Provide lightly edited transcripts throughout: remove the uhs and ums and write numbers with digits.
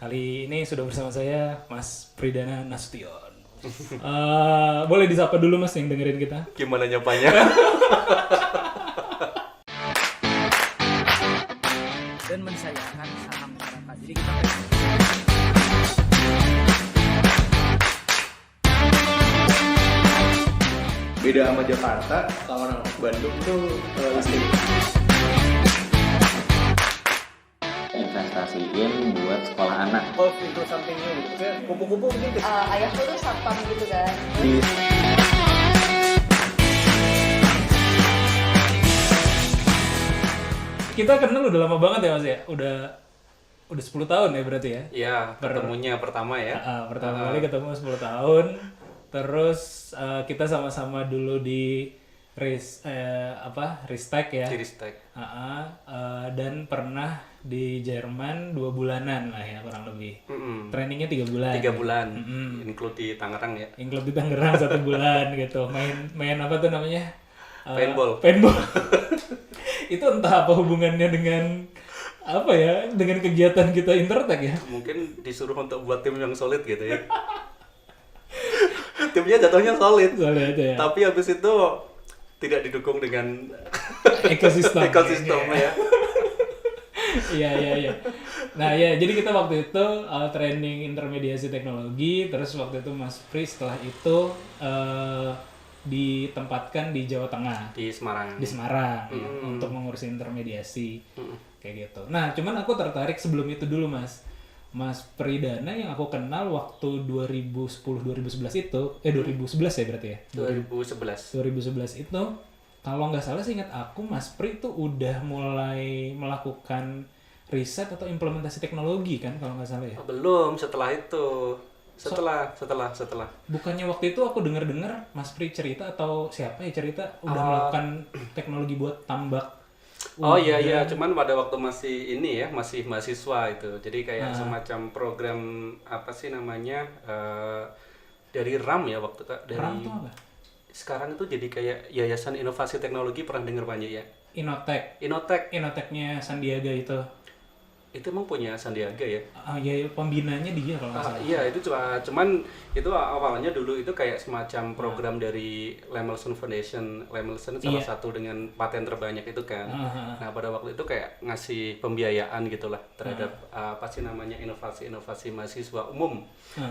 Kali ini sudah bersama saya Mas Pridana Nasution. Boleh disapa dulu Mas yang dengerin kita? Gimana nyapanya? Dan mensayankan saham masyarakat. Jadi kita Beda sama Jakarta, kalau orang Bandung tuh listrik. Investasiin buat sekolah anak. golf itu something new gitu. Kupu-kupu mungkin Ayahku tuh satpam gitu kan. Kita kenal udah lama banget ya Mas ya? Udah 10 tahun ya berarti ya? Iya, ketemunya pertama ya. Pertama kali ketemu 10 tahun. Terus kita sama-sama dulu di Ristek ya. Di Ristek. Dan pernah di Jerman 2 bulanan lah ya kurang lebih. Trainingnya 3 bulan. 3 bulan, include di Tangerang ya. Include di Tangerang 1 bulan gitu. Main apa tuh namanya? Paintball. Paintball. Itu entah apa hubungannya dengan apa ya? Dengan kegiatan kita Intertek ya. Mungkin disuruh untuk buat tim yang solid gitu ya. Timnya jatuhnya solid. Solid aja ya. Tapi habis itu tidak didukung dengan Ekosistem. ya. Iya. Nah ya, jadi kita waktu itu training intermediasi teknologi, terus waktu itu Mas Pri setelah itu ditempatkan di Jawa Tengah, Di Semarang. ya, untuk mengurus intermediasi, kayak gitu. Nah, cuman aku tertarik sebelum itu dulu Mas Pridana yang aku kenal waktu 2010-2011 itu, 2011 ya berarti ya? 2011 itu, kalau nggak salah sih ingat aku, Mas Pri itu udah mulai melakukan riset atau implementasi teknologi kan, kalau nggak salah ya? Belum, setelah itu. Setelah. Bukannya waktu itu aku dengar Mas Pri cerita atau siapa ya cerita udah melakukan teknologi buat tambak. Oh iya, cuman pada waktu masih masih mahasiswa itu. Jadi kayak semacam program apa sih namanya dari RAM ya waktu dari RAM tuh apa? Sekarang itu jadi kayak Yayasan Inovasi Teknologi, pernah dengar banyak ya? Inotek-nya Sandiaga itu. Itu emang punya Sandiaga ya? Ya pembinanya dia kalau nggak salah. Iya, itu cuman itu awalnya dulu itu kayak semacam program dari Lemelson Foundation. Lemelson salah satu dengan paten terbanyak itu kan. Nah, pada waktu itu kayak ngasih pembiayaan gitulah terhadap apa sih namanya inovasi mahasiswa umum.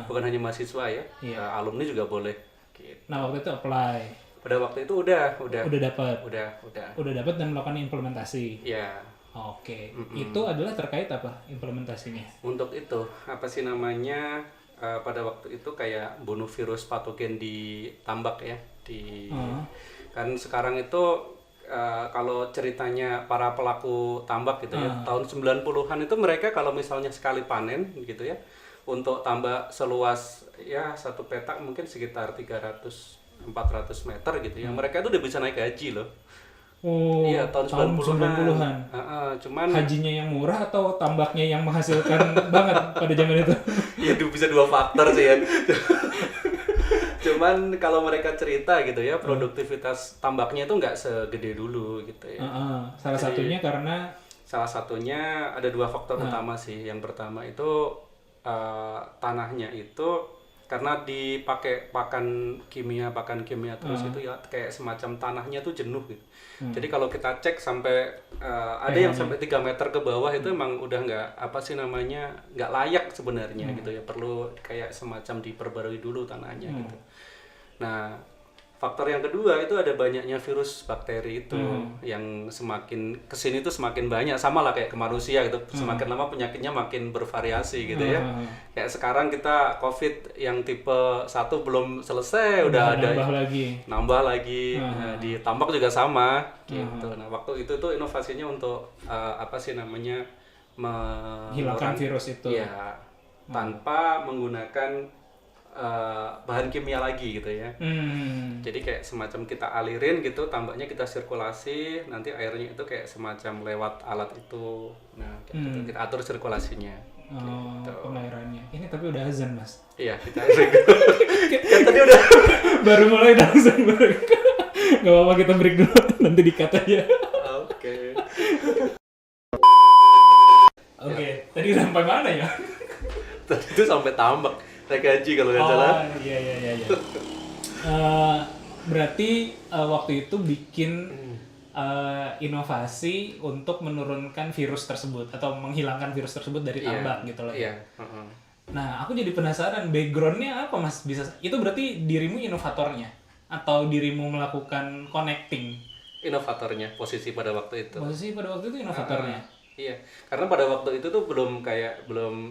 Bukan hanya mahasiswa ya. Alumni juga boleh gitu. Nah, waktu itu apply. Pada waktu itu udah dapat. Udah dapat dan melakukan implementasi. Iya. Oke. Itu adalah terkait apa implementasinya? Untuk itu apa sih namanya pada waktu itu kayak bunuh virus patogen di tambak ya kan sekarang itu kalau ceritanya para pelaku tambak gitu ya tahun 90-an itu mereka kalau misalnya sekali panen gitu ya untuk tambak seluas ya satu petak mungkin sekitar 300-400 meter gitu ya mereka itu udah bisa naik haji loh. Oh, iya, tahun 90-an. Cuman hajinya yang murah atau tambaknya yang menghasilkan banget pada zaman itu? Ya bisa 2 faktor sih ya. Cuman kalau mereka cerita gitu ya, produktivitas tambaknya itu nggak segede dulu gitu ya. Salah satunya ada 2 faktor utama sih. Yang pertama itu tanahnya itu karena dipakai pakan kimia terus itu ya kayak semacam tanahnya tuh jenuh gitu. Jadi kalau kita cek sampai ada yang sampai 3 meter ke bawah itu emang udah nggak layak sebenarnya gitu ya, perlu kayak semacam diperbarui dulu tanahnya gitu. Nah, faktor yang kedua itu ada banyaknya virus bakteri itu yang semakin kesini tuh semakin banyak, sama lah kayak ke manusia gitu, semakin lama penyakitnya makin bervariasi gitu ya. Kayak sekarang kita COVID yang tipe 1 belum selesai udah ada nambah lagi. Nah, di tambak juga sama gitu. Nah, waktu itu tuh inovasinya untuk apa sih namanya menghilangkan virus itu ya tanpa menggunakan bahan kimia lagi gitu ya. Jadi kayak semacam kita alirin gitu, tambaknya kita sirkulasi, nanti airnya itu kayak semacam lewat alat itu. Nah, gitu. Kita atur sirkulasinya. Gitu. Pengairannya. Ini tapi udah azan, Mas. Iya, kita break dulu. Kan tadi udah baru mulai langsung break. Gak apa-apa, kita break dulu, nanti di-cut aja. Oke, tadi sampai mana ya? Tadi itu sampai tambak naik gaji kalau nggak salah. Oh iya. Berarti waktu itu bikin inovasi untuk menurunkan virus tersebut atau menghilangkan virus tersebut dari tambak gitu loh. Iya. Nah, aku jadi penasaran backgroundnya apa Mas? Bisa itu berarti dirimu inovatornya atau dirimu melakukan connecting? Inovatornya posisi pada waktu itu. Posisi pada waktu itu inovatornya. Iya, karena pada waktu itu tuh belum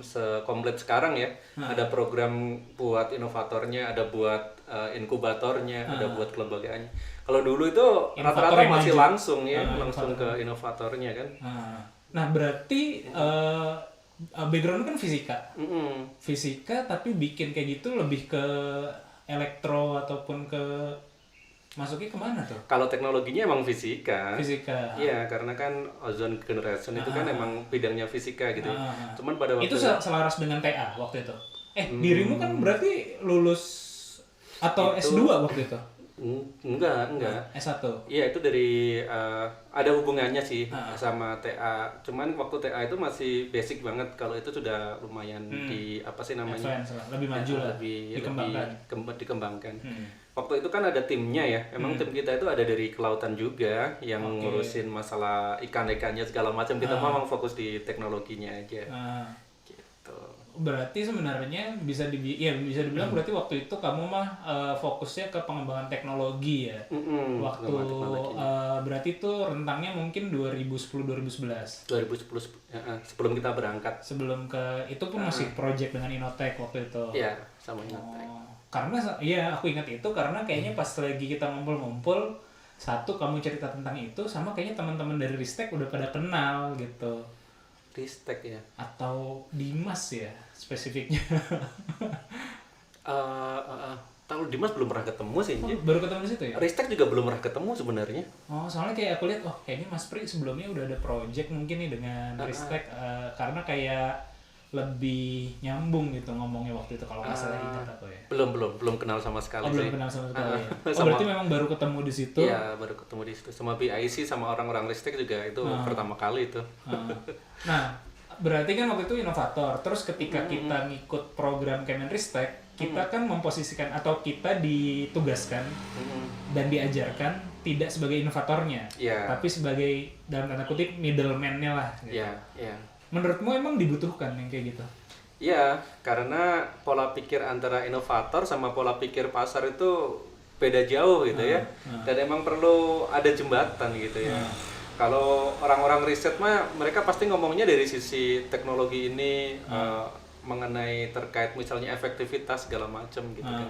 sekomplit sekarang ya. Ada program buat inovatornya, ada buat inkubatornya, ada buat kelembagaannya. Kalau dulu itu Inovator rata-rata yang masih maju. langsung ya, langsung ke inovatornya kan. Nah, berarti background kan fisika. Fisika tapi bikin kayak gitu lebih ke elektro ataupun ke masuknya kemana tuh? Kalau teknologinya emang fisika. Fisika. Iya, karena kan ozone generation itu kan emang bidangnya fisika gitu. Cuman pada waktu itu selaras dengan TA waktu itu. Dirimu kan berarti lulus atau Itu- S2 waktu itu? Enggak. S1. Iya, itu dari ada hubungannya sih sama TA. Cuman waktu TA itu masih basic banget. Kalau itu sudah lumayan di apa sih namanya? Advance lah, lebih maju lah. Dikembangkan. Waktu itu kan ada timnya ya. Emang tim kita itu ada dari kelautan juga yang ngurusin masalah ikan-ikannya segala macam. Kita memang fokus di teknologinya aja. Gitu. Berarti sebenarnya bisa dibilang berarti waktu itu kamu mah fokusnya ke pengembangan teknologi ya. Waktu pengembangan teknologi. Berarti itu rentangnya mungkin 2010 2011. 2010 sebelum kita berangkat. Sebelum ke itu pun masih project dengan Inotech waktu itu. Iya, sama Inotech. Karena aku ingat itu karena kayaknya pas lagi kita ngumpul-ngumpul, satu kamu cerita tentang itu sama kayaknya teman-teman dari Ristek udah pada kenal gitu. Ristek ya. Atau Dimas ya spesifiknya. Kalau Dimas belum pernah ketemu sih. Baru ketemu di situ ya? Ristek juga belum pernah ketemu sebenarnya. Oh, soalnya kayak aku lihat, kayaknya Mas Pri sebelumnya udah ada project mungkin nih dengan Ristek karena kayak lebih nyambung gitu ngomongnya waktu itu kalau nggak salah ingat aku ya. Belum kenal sama sekali sih. Belum kenal sama sekali. Sama- Berarti memang baru ketemu di situ. Iya, baru ketemu di situ. Sama BIC sama orang-orang Ristek juga itu pertama kali itu. Nah, berarti kan waktu itu inovator. Terus ketika kita ngikut program Kemenristek, kita kan memposisikan atau kita ditugaskan dan diajarkan tidak sebagai inovatornya, Iya. tapi sebagai dalam tanda kutip middleman-nya lah. Gitu. Iya. Menurutmu emang dibutuhkan yang kayak gitu? Iya, karena pola pikir antara inovator sama pola pikir pasar itu beda jauh gitu ya. Dan emang perlu ada jembatan gitu ya. Kalau orang-orang riset mah mereka pasti ngomongnya dari sisi teknologi ini mengenai terkait misalnya efektivitas segala macam gitu kan.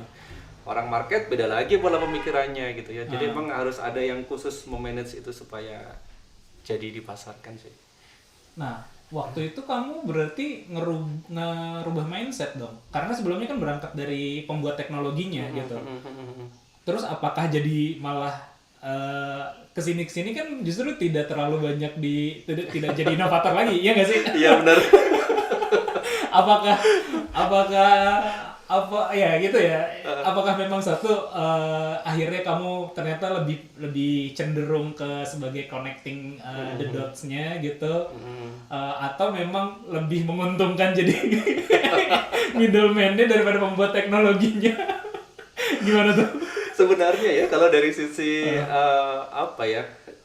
Orang market beda lagi pola pemikirannya gitu ya. Jadi emang harus ada yang khusus memanage itu supaya jadi dipasarkan sih. Nah, waktu itu kamu berarti ngerubah mindset dong. Karena sebelumnya kan berangkat dari pembuat teknologinya gitu. Terus apakah jadi malah kesini kan justru tidak terlalu banyak tidak jadi inovator lagi, ya nggak sih? Iya benar. apakah gitu ya? Apakah memang satu akhirnya kamu ternyata lebih cenderung ke sebagai connecting the dots-nya gitu, atau memang lebih menguntungkan jadi middleman-nya daripada pembuat teknologinya? Gimana tuh? Sebenarnya ya kalau dari sisi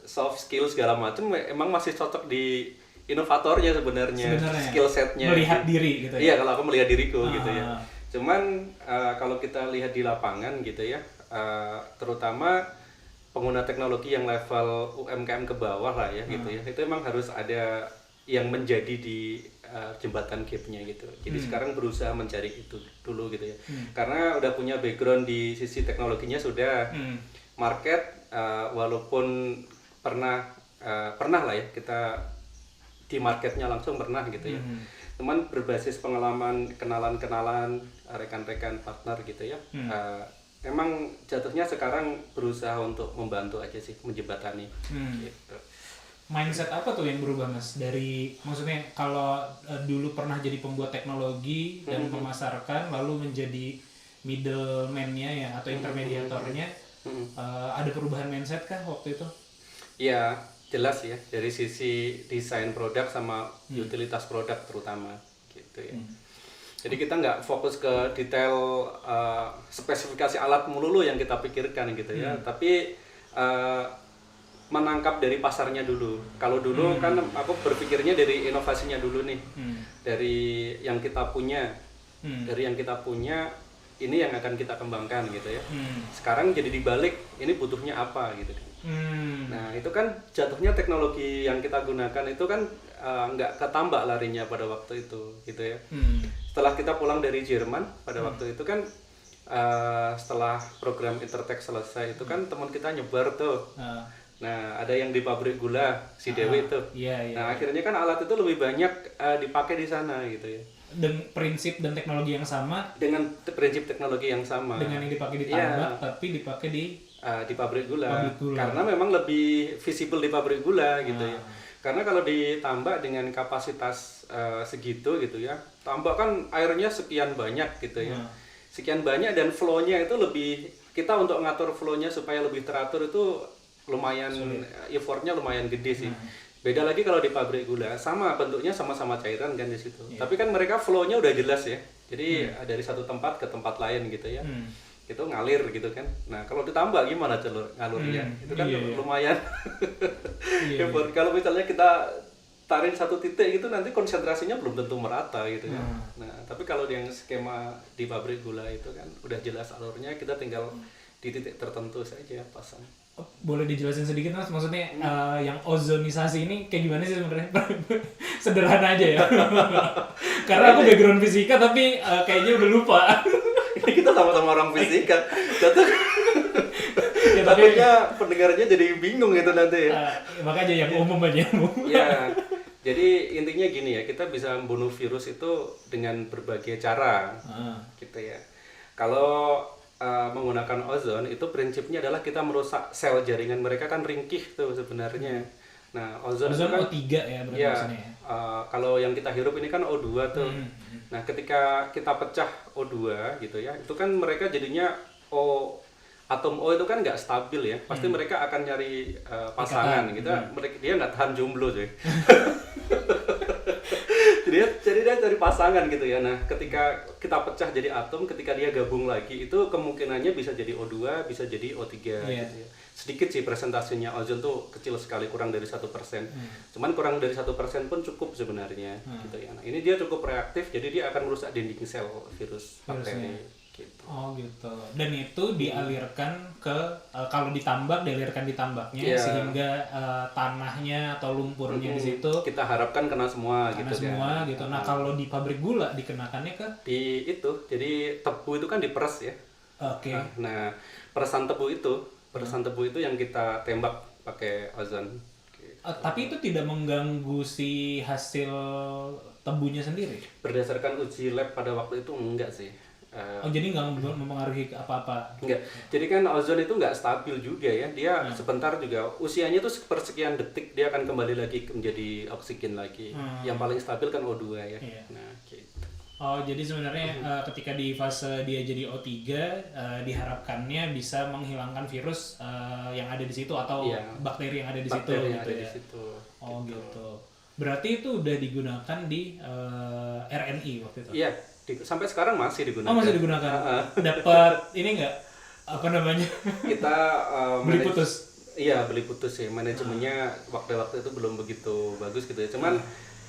soft skill segala macam emang masih cocok di inovatornya sebenarnya skill setnya melihat diri gitu ya. Iya, kalau aku melihat diriku gitu ya. Cuman kalau kita lihat di lapangan gitu ya, terutama pengguna teknologi yang level UMKM ke bawah lah ya gitu ya, itu emang harus ada yang menjadi di jembatan gapnya gitu. Jadi sekarang berusaha mencari itu dulu gitu ya. Karena udah punya background di sisi teknologinya sudah. Market walaupun pernah lah ya kita di marketnya langsung pernah gitu ya. Cuman berbasis pengalaman, kenalan-kenalan, rekan-rekan partner gitu ya. Emang jatuhnya sekarang berusaha untuk membantu aja sih, menjembatani gitu. Mindset apa tuh yang berubah Mas? Maksudnya kalau dulu pernah jadi pembuat teknologi dan memasarkan lalu menjadi middleman-nya ya atau intermediatornya, ada perubahan mindset kah waktu itu? Iya, jelas ya dari sisi desain produk sama utilitas produk terutama gitu ya. Jadi kita nggak fokus ke detail spesifikasi alat melulu yang kita pikirkan gitu ya, tapi menangkap dari pasarnya dulu. Kalau dulu kan aku berpikirnya dari inovasinya dulu nih, dari yang kita punya, ini yang akan kita kembangkan gitu ya. Sekarang jadi dibalik, ini butuhnya apa gitu kan. Nah itu kan jatuhnya teknologi yang kita gunakan itu kan nggak ketambak larinya pada waktu itu gitu ya. Setelah kita pulang dari Jerman pada waktu itu kan setelah program Intertek selesai itu kan teman kita nyebar tuh. Nah ada yang di pabrik gula si Dewi tuh. Nah akhirnya kan alat itu lebih banyak dipakai di sana gitu ya. Dan prinsip dan teknologi yang sama, dengan prinsip teknologi yang sama dengan yang dipakai di tambak tapi dipakai di pabrik gula. Karena memang lebih visible di pabrik gula gitu ya. Karena kalau di tambak dengan kapasitas segitu gitu ya, tambak kan airnya sekian banyak gitu ya, sekian banyak dan flow-nya itu lebih, kita untuk ngatur flow-nya supaya lebih teratur itu lumayan, effort-nya lumayan gede sih. Beda lagi kalau di pabrik gula, sama bentuknya sama-sama cairan kan di situ. Tapi kan mereka flow-nya udah jelas ya. Jadi dari satu tempat ke tempat lain gitu ya. Itu ngalir gitu kan. Nah, kalau ditambah gimana ngalurnya? Itu kan lumayan. Effort. Kalau misalnya kita tarik satu titik gitu nanti konsentrasinya belum tentu merata gitu kan. Nah, tapi kalau yang skema di pabrik gula itu kan udah jelas alurnya, kita tinggal di titik tertentu saja pasang. Boleh dijelasin sedikit Mas, maksudnya yang ozonisasi ini kayak gimana sih sebenarnya? Sederhana aja ya. Karena aku background fisika tapi kayaknya udah lupa. Ini kita sama-sama orang fisika. Jatuh. Ya, tapi takutnya pendengarnya jadi bingung gitu nanti ya. Makanya yang umum aja. Ya. Jadi intinya gini ya, kita bisa membunuh virus itu dengan berbagai cara. Gitu ya. Kalau menggunakan ozon itu prinsipnya adalah kita merusak sel jaringan mereka kan ringkih tuh sebenarnya. Nah, ozon itu kan O3 ya berarti maksudnya ya. Kalau yang kita hirup ini kan O2 tuh. Nah, ketika kita pecah O2 gitu ya, itu kan mereka jadinya atom O itu kan nggak stabil ya. Pasti mereka akan nyari pasangan gitu. Dia nggak tahan jomblo sih. Jadi dia cari pasangan gitu ya. Nah, ketika kita pecah jadi atom, ketika dia gabung lagi itu kemungkinannya bisa jadi O2, bisa jadi O3 gitu ya. Sedikit sih presentasinya ozon tuh kecil sekali, kurang dari 1%. Cuman kurang dari 1% pun cukup sebenarnya gitu ya. Nah, ini dia cukup reaktif, jadi dia akan merusak dinding sel virus bakteri. Gitu. Oh gitu. Dan itu dialirkan ke kalau ditambak dialirkan di tambaknya sehingga tanahnya atau lumpurnya di situ kita harapkan kena semua gitu semua kan. Gitu. Nah, kalau di pabrik gula dikenakannya ke di itu. Jadi tebu itu kan diperes ya. Oke. Nah, peresan tebu itu yang kita tembak pakai ozon. Gitu. Tapi itu tidak mengganggu si hasil tebunya sendiri. Berdasarkan uji lab pada waktu itu enggak sih. Jadi nggak mempengaruhi apa-apa? Enggak. Jadi kan ozon itu nggak stabil juga ya. Dia sebentar juga, usianya tuh sepersekian detik dia akan kembali lagi menjadi oksigen lagi. Yang paling stabil kan O2 ya. Nah, gitu. Oh, jadi sebenarnya ketika di fase dia jadi O3, diharapkannya bisa menghilangkan virus yang ada di situ atau bakteri yang ada di situ gitu ya. Oh, gitu. Berarti itu udah digunakan di RNI waktu itu? Iya. Sampai sekarang masih digunakan. Oh, masih digunakan. Dapat ini enggak apa namanya? Kita beli putus. Iya, beli putus ya. Manajemennya waktu itu belum begitu bagus gitu ya. Cuman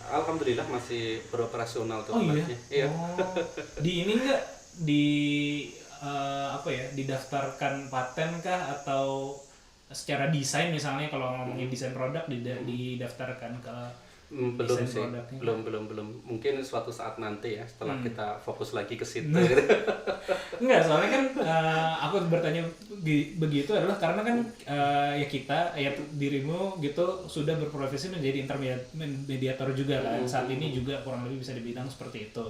alhamdulillah masih beroperasional tuh alatnya. Iya. Oh. Di ini enggak didaftarkan paten kah atau secara desain misalnya kalau ngomongin desain produk didaftarkan ke belum sih, belum mungkin suatu saat nanti ya setelah kita fokus lagi ke situ. Enggak, soalnya kan aku bertanya begitu adalah karena kan dirimu gitu sudah berprofesi menjadi mediator juga kan. Saat ini juga kurang lebih bisa dibilang seperti itu.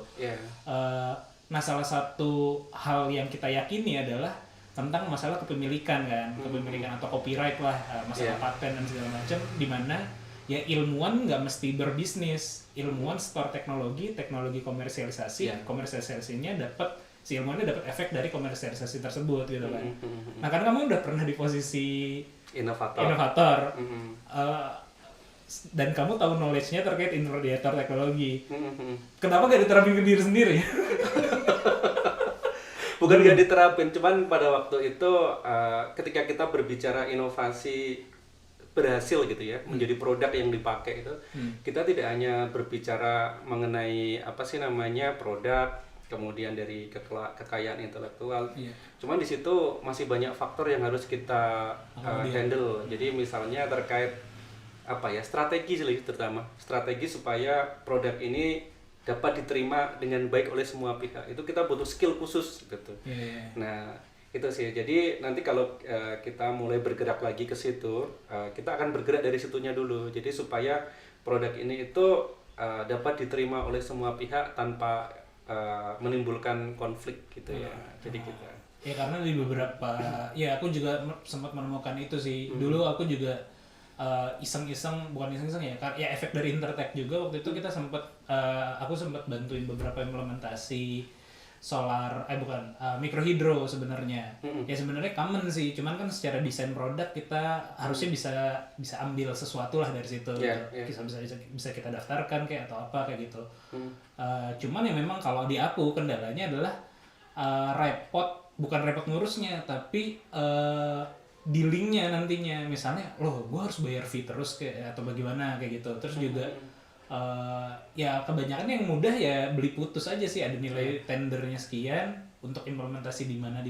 Nah, salah satu hal yang kita yakini adalah tentang masalah kepemilikan kan, kepemilikan atau copyright lah, masalah paten dan segala macam, di mana ya ilmuwan nggak mesti berbisnis, ilmuwan store teknologi komersialisasi, komersialisasinya si ilmuwannya dapat efek dari komersialisasi tersebut gitu kan. Nah, kan kamu udah pernah di posisi inovator. Dan kamu tahu knowledge-nya terkait intermediator teknologi. Kenapa gak diterapin ke diri sendiri? Bukan nggak diterapin, cuman pada waktu itu ketika kita berbicara inovasi berhasil gitu ya, menjadi produk yang dipakai itu, kita tidak hanya berbicara mengenai apa sih namanya produk, kemudian dari kekayaan intelektual, cuman di situ masih banyak faktor yang harus kita handle. Jadi misalnya terkait apa ya, strategi sih terutama strategi supaya produk ini dapat diterima dengan baik oleh semua pihak, itu kita butuh skill khusus gitu. Nah itu sih, jadi nanti kalau kita mulai bergerak lagi ke situ, kita akan bergerak dari situnya dulu, jadi supaya produk ini itu dapat diterima oleh semua pihak tanpa menimbulkan konflik gitu ya. Jadi kita ya karena di beberapa ya aku juga sempat menemukan itu sih. Dulu aku juga iseng-iseng, bukan iseng-iseng ya efek dari Intertech juga. Waktu itu kita sempat aku sempat bantuin beberapa implementasi solar mikrohidro sebenarnya. Ya sebenarnya common sih, cuman kan secara desain produk kita harusnya bisa ambil sesuatu lah dari situ. Bisa kita daftarkan kayak atau apa kayak gitu. Cuman ya memang kalau di aku kendalanya adalah bukan repot ngurusnya, tapi dealingnya nantinya. Misalnya gue harus bayar fee terus kayak atau bagaimana kayak gitu. Terus juga ya kebanyakan yang mudah ya beli putus aja sih, ada nilai tendernya sekian untuk implementasi di mana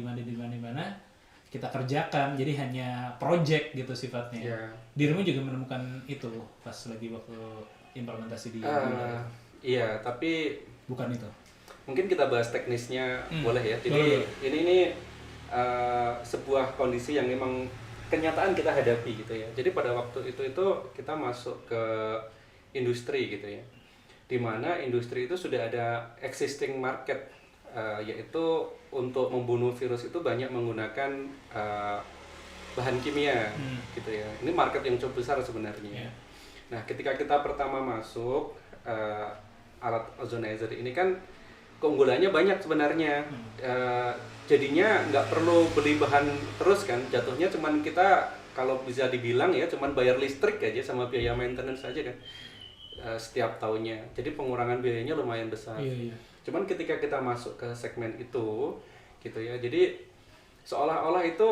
kita kerjakan, jadi hanya project gitu sifatnya. Dirimu juga menemukan itu pas lagi waktu implementasi di iya, tapi bukan itu. Mungkin kita bahas teknisnya boleh ya. Jadi ini sebuah kondisi yang memang kenyataan kita hadapi gitu ya. Jadi pada waktu itu kita masuk ke industri gitu ya, dimana industri itu sudah ada existing market, yaitu untuk membunuh virus itu banyak menggunakan bahan kimia gitu ya. Ini market yang cukup besar sebenarnya. Nah ketika kita pertama masuk, alat ozonizer ini kan keunggulannya banyak sebenarnya. Jadinya nggak perlu beli bahan terus kan, jatuhnya cuman kita kalau bisa dibilang ya cuman bayar listrik aja sama biaya maintenance aja kan setiap tahunnya. Jadi pengurangan biayanya lumayan besar. Cuman ketika kita masuk ke segmen itu gitu ya, jadi seolah-olah itu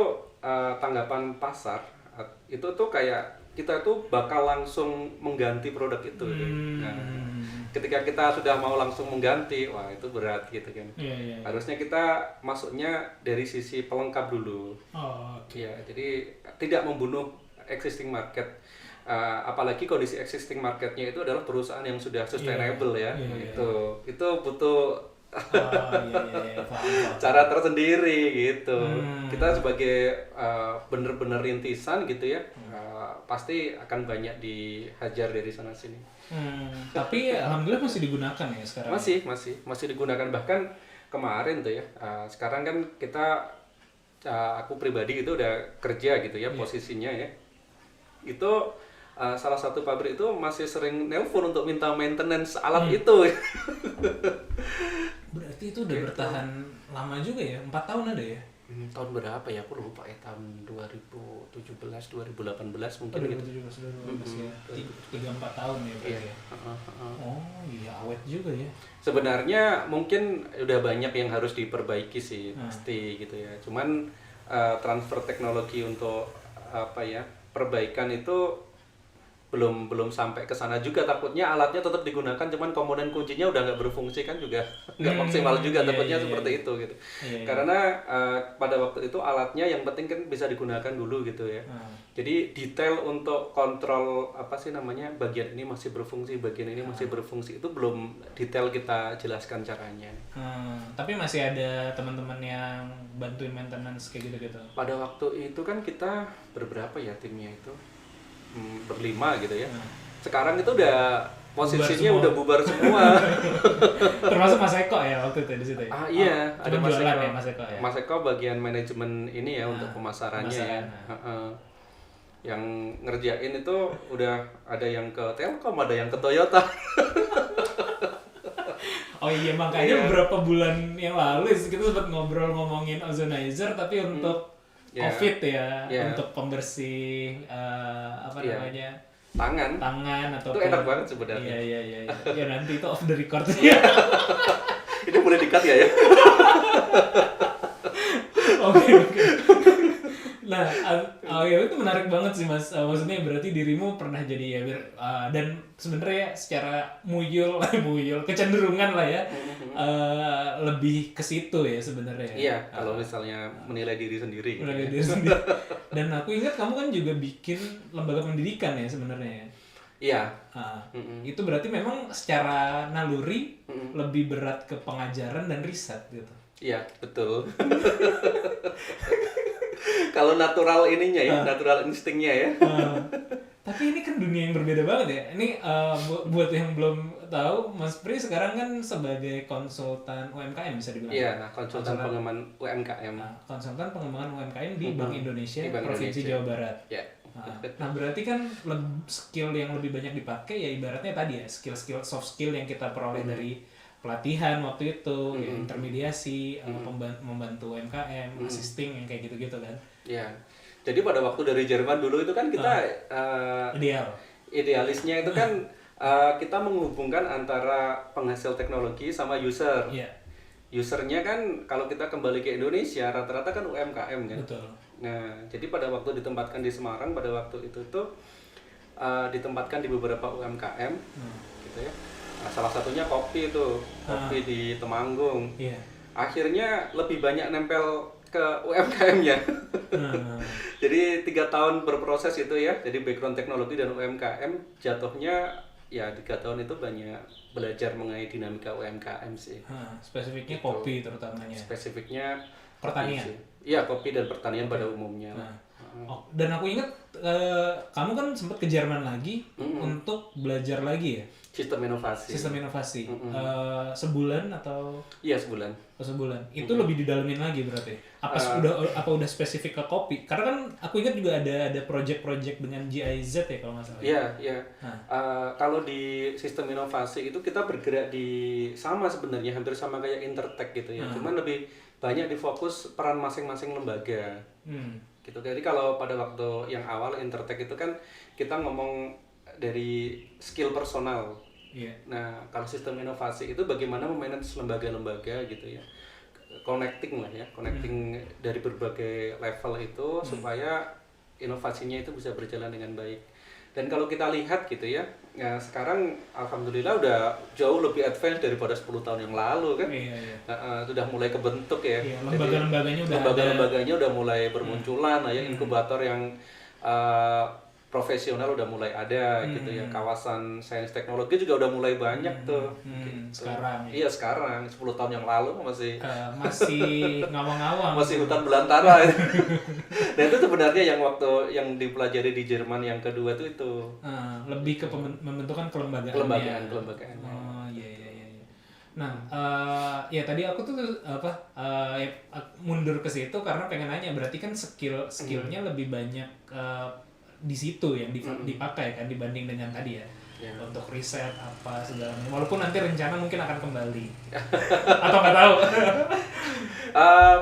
tanggapan pasar itu tuh kayak kita tuh bakal langsung mengganti produk itu. Nah, ketika kita sudah mau langsung mengganti, wah itu berat gitu kan. Harusnya kita masuknya dari sisi pelengkap dulu. Ya, jadi tidak membunuh existing market. Apalagi kondisi existing marketnya itu adalah perusahaan yang sudah sustainable itu butuh cara tersendiri gitu. Kita sebagai bener-bener rintisan gitu ya, pasti akan banyak dihajar dari sana sini. Tapi alhamdulillah masih digunakan ya sekarang. Masih digunakan, bahkan kemarin tuh ya. Sekarang kan kita aku pribadi itu udah kerja gitu ya, posisinya ya. Itu salah satu pabrik itu masih sering nelpon untuk minta maintenance alat itu. Berarti itu udah bertahan lama juga ya? 4 tahun ada ya? Tahun berapa ya? Aku lupa ya, tahun 2017, 2018 mungkin gitu. 2017, 2018 ya? 3-4 tahun ya berarti ya? Oh iya, awet juga ya? Sebenarnya mungkin udah banyak yang harus diperbaiki sih, pasti gitu ya. Cuman transfer teknologi untuk perbaikan itu belum sampai ke sana juga. Takutnya alatnya tetap digunakan, cuman komponen kuncinya udah nggak berfungsi kan juga nggak maksimal juga. Takutnya seperti itu gitu. Karena pada waktu itu alatnya yang penting kan bisa digunakan dulu gitu ya. Jadi detail untuk kontrol bagian ini masih berfungsi, bagian ini masih berfungsi, itu belum detail kita jelaskan caranya. Tapi masih ada teman-teman yang bantuin maintenance kayak gitu-gitu. Pada waktu itu kan kita berberapa ya timnya itu? Berlima gitu ya. Sekarang itu udah posisinya udah bubar semua. Termasuk Mas Eko ya waktu itu di situ ya? Iya, ada Mas Eko. Ya, Mas Eko ya. Mas Eko bagian manajemen ini ya, untuk pemasarannya ya. Yang ngerjain itu udah ada yang ke Telkom, ada yang ke Toyota. Oh iya, makanya beberapa bulan yang lalu kita sempat ngomongin ozonizer tapi untuk COVID ya, untuk pembersih namanya tangan atau itu enak banget sebenarnya. Iya. Ya nanti itu off the record. Ini boleh di-cut ya? Oke. Nah, ya itu menarik banget sih Mas. Maksudnya berarti dirimu pernah jadi ya dan sebenarnya secara muyul kecenderungan lah ya lebih ke situ ya sebenarnya. Iya, kalau misalnya menilai diri sendiri. Menilai diri sendiri. Dan aku ingat kamu kan juga bikin lembaga pendidikan ya sebenarnya. Iya. Itu berarti memang secara naluri lebih berat ke pengajaran dan riset gitu. Iya, betul. Kalau natural ininya ya, natural instingnya ya. Tapi ini kan dunia yang berbeda banget ya. Ini buat yang belum tahu, Mas Pri sekarang kan sebagai konsultan UMKM bisa dibilang. Iya, konsultan pengembangan UMKM. Konsultan pengembangan UMKM di Bank Indonesia, Di Bank Provinsi Indonesia. Jawa Barat. Ya. Nah, berarti kan skill yang lebih banyak dipakai ya ibaratnya tadi ya, skill soft skill yang kita peroleh dari pelatihan waktu itu, ya, intermediasi, membantu UMKM, assisting yang kayak gitu-gitu kan. Iya. Jadi pada waktu dari Jerman dulu itu kan kita idealisnya itu kan kita menghubungkan antara penghasil teknologi sama user. Iya. Usernya kan kalau kita kembali ke Indonesia rata-rata kan UMKM kan. Betul. Nah, jadi pada waktu ditempatkan di Semarang pada waktu itu tuh ditempatkan di beberapa UMKM, gitu ya. Nah, salah satunya kopi itu, kopi di Temanggung. Iya. Akhirnya lebih banyak nempel ke UMKM-nya. Jadi 3 tahun berproses itu ya. Jadi background teknologi dan UMKM jatuhnya ya 3 tahun itu banyak belajar mengenai dinamika UMKM sih. Spesifiknya Gitu. kopi terutamanya. Spesifiknya Pertanian. kopi sih. Iya, kopi dan pertanian pada umumnya. Dan aku ingat kamu kan sempat ke Jerman lagi untuk belajar lagi ya Sistem inovasi. sistem inovasi. Sebulan atau Iya, sebulan. sebulan itu lebih didalamin lagi berarti apa udah spesifik ke kopi karena kan aku ingat juga ada project-project dengan GIZ ya kalau nggak salah. Iya, iya. Kalau di sistem inovasi itu kita bergerak di sama sebenarnya hampir sama kayak Intertech gitu ya. Cuman lebih banyak difokus peran masing-masing lembaga. Gitu. Jadi kalau pada waktu yang awal Intertech itu kan kita ngomong dari skill personal. Iya. Nah, kalau sistem inovasi itu bagaimana memanage lembaga-lembaga gitu ya. Connecting lah ya, connecting dari berbagai level itu supaya inovasinya itu bisa berjalan dengan baik. Dan kalau kita lihat gitu ya, sekarang alhamdulillah udah jauh lebih advance daripada 10 tahun yang lalu kan. Iya, iya. Sudah mulai kebentuk ya. Iya, lembaga-lembaganya udah lembaga-lembaganya udah mulai bermunculan, ya inkubator yang profesional udah mulai ada gitu ya. Kawasan sains teknologi juga udah mulai banyak tuh. Gitu. Sekarang. Iya, sekarang 10 tahun yang lalu masih ngawang-ngawang. masih hutan belantara. Nah, itu sebenarnya yang waktu yang dipelajari di Jerman yang kedua itu Lebih ke pembentukan kelembagaan. Kelembagaan. Oh, iya. Nah, ya tadi aku tuh mundur ke situ karena pengen nanya berarti kan skillnya lebih banyak di situ yang dipakai kan dibanding dengan tadi ya. Untuk riset apa segalanya. Walaupun nanti rencana mungkin akan kembali. Atau nggak tahu.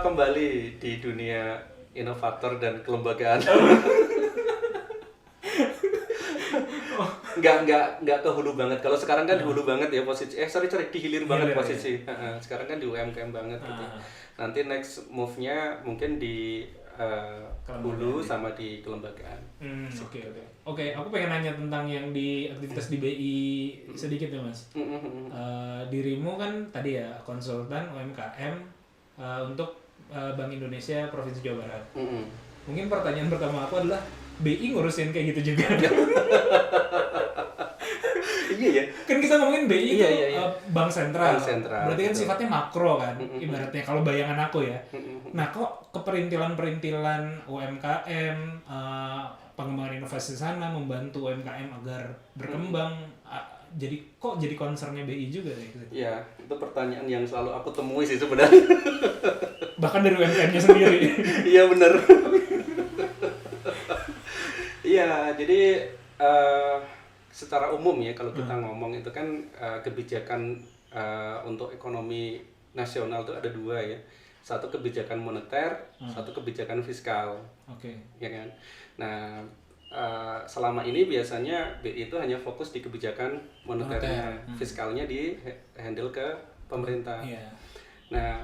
Kembali di dunia inovator dan kelembagaan. Nggak ke hulu banget. Kalau sekarang kan di hulu banget ya posisi. Di hilir banget posisi. Ya. Sekarang kan di UMKM banget gitu. Nanti next move-nya mungkin di hulu sama di kelembagaan. Oke, aku pengen nanya tentang yang di aktivitas di BI sedikit ya Mas. Dirimu kan tadi ya konsultan UMKM untuk Bank Indonesia Provinsi Jawa Barat. Mungkin pertanyaan pertama aku adalah BI ngurusin kayak gitu juga. Iya ya. Kan kita ngomongin BI itu bank sentral. Berarti kan betul. sifatnya makro kan, ibaratnya kalau bayangan aku ya. Nah, kok keperintilan-perintilan UMKM, pengembangan inovasi sana membantu UMKM agar berkembang, jadi concernnya BI juga gitu. Iya, itu pertanyaan yang selalu aku temui sih sebenarnya. Bahkan dari UMKM-nya sendiri. Iya benar. Iya, jadi secara umum ya kalau kita ngomong itu kan kebijakan untuk ekonomi nasional itu ada 2 ya. Satu kebijakan moneter, satu kebijakan fiskal. Ya kan. Nah, selama ini biasanya BI itu hanya fokus di kebijakan moneternya, fiskalnya di handle ke pemerintah. Iya. Nah,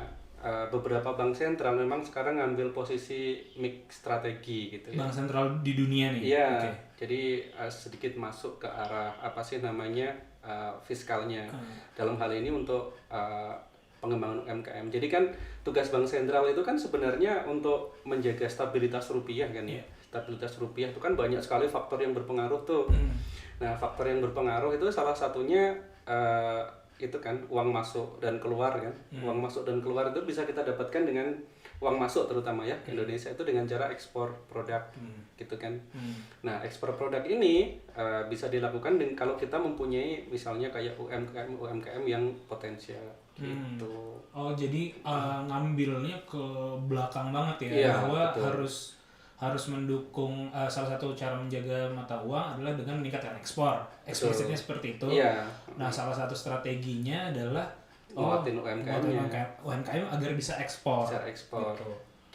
beberapa bank sentral memang sekarang ngambil posisi mix strategi gitu ya. Bank sentral di dunia nih. Iya, Oke. jadi sedikit masuk ke arah apa sih namanya fiskalnya. Dalam hal ini untuk pengembangan UMKM. Jadi kan tugas bank sentral itu kan sebenarnya untuk menjaga stabilitas rupiah kan ya. Stabilitas rupiah itu kan banyak sekali faktor yang berpengaruh tuh. Nah, faktor yang berpengaruh itu salah satunya itu kan uang masuk dan keluar kan. Uang masuk dan keluar itu bisa kita dapatkan dengan uang masuk terutama ya ke Indonesia itu dengan cara ekspor produk gitu kan. Nah, ekspor produk ini bisa dilakukan kalau kita mempunyai misalnya kayak UMKM yang potensial gitu. Oh, jadi ngambilnya ke belakang banget ya, Iya, bahwa betul. harus mendukung salah satu cara menjaga mata uang adalah dengan meningkatkan ekspor. Eksplisitnya seperti itu. Iya. Nah, salah satu strateginya adalah Nguatin UMKM-nya. UMKM agar bisa ekspor. Bisa ekspor. Gitu.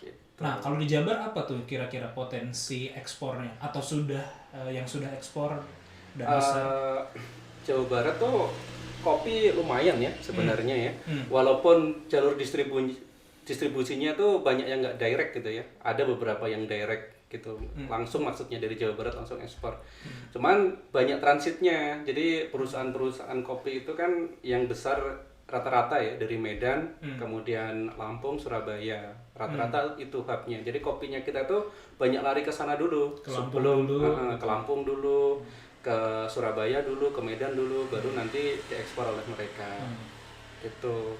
Gitu. Nah, kalau di Jabar apa tuh kira-kira potensi ekspornya atau sudah yang sudah ekspor dan bisa Jawa Barat tuh kopi lumayan ya sebenarnya ya. Walaupun jalur distribusinya tuh banyak yang nggak direct gitu ya. Ada beberapa yang direct gitu, langsung maksudnya dari Jawa Barat langsung ekspor. Cuman banyak transitnya. Jadi perusahaan-perusahaan kopi itu kan yang besar rata-rata ya dari Medan, kemudian Lampung, Surabaya. Rata-rata itu hubnya. Jadi kopinya kita tuh banyak lari ke sana dulu. Ke Lampung dulu. Ke Lampung dulu, ke Surabaya dulu, ke Medan dulu, baru nanti diekspor oleh mereka. Gitu.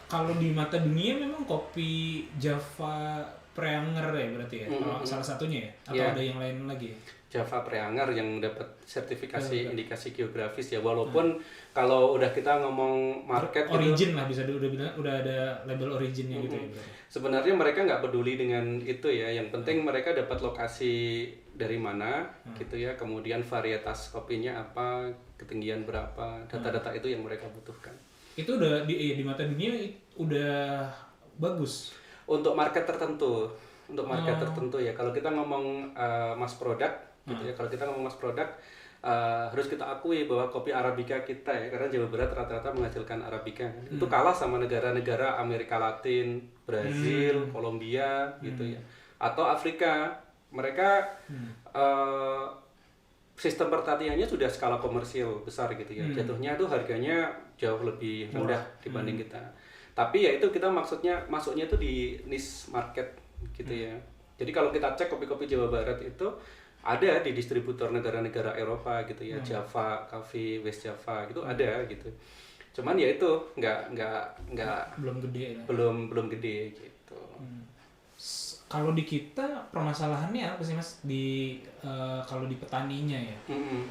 Kalau di mata dunia memang kopi Java Preanger ya berarti ya, kalau salah satunya ya, atau Iya. ada yang lain lagi ya? Java Preanger yang dapat sertifikasi indikasi geografis ya, walaupun kalau udah kita ngomong market gitu, Origin lah bisa udah ada label originnya gitu ya berarti. sebenarnya mereka nggak peduli dengan itu ya, yang penting mereka dapat lokasi dari mana gitu ya, kemudian varietas kopinya apa, ketinggian berapa, data-data itu yang mereka butuhkan. Itu udah di mata dunia udah bagus. Untuk market tertentu, ya. Kalau kita ngomong mass product, gitu ya. Kalau kita ngomong mass product, harus kita akui bahwa kopi Arabica kita ya, karena Jawa Barat rata-rata menghasilkan Arabica, itu kalah sama negara-negara Amerika Latin, Brazil, Kolombia, gitu ya, atau Afrika. Mereka sistem pertaniannya sudah skala komersil besar gitu ya. Jatuhnya tuh harganya jauh lebih rendah dibanding kita. Tapi ya itu kita masuknya tuh di niche market gitu ya. Jadi kalau kita cek kopi-kopi Jawa Barat itu ada di distributor negara-negara Eropa gitu ya, Java, Coffee, West Java gitu ada gitu. Cuman ya itu nggak Belum gede lah. belum gede gitu. Kalau di kita permasalahannya apa sih Mas kalau di petaninya ya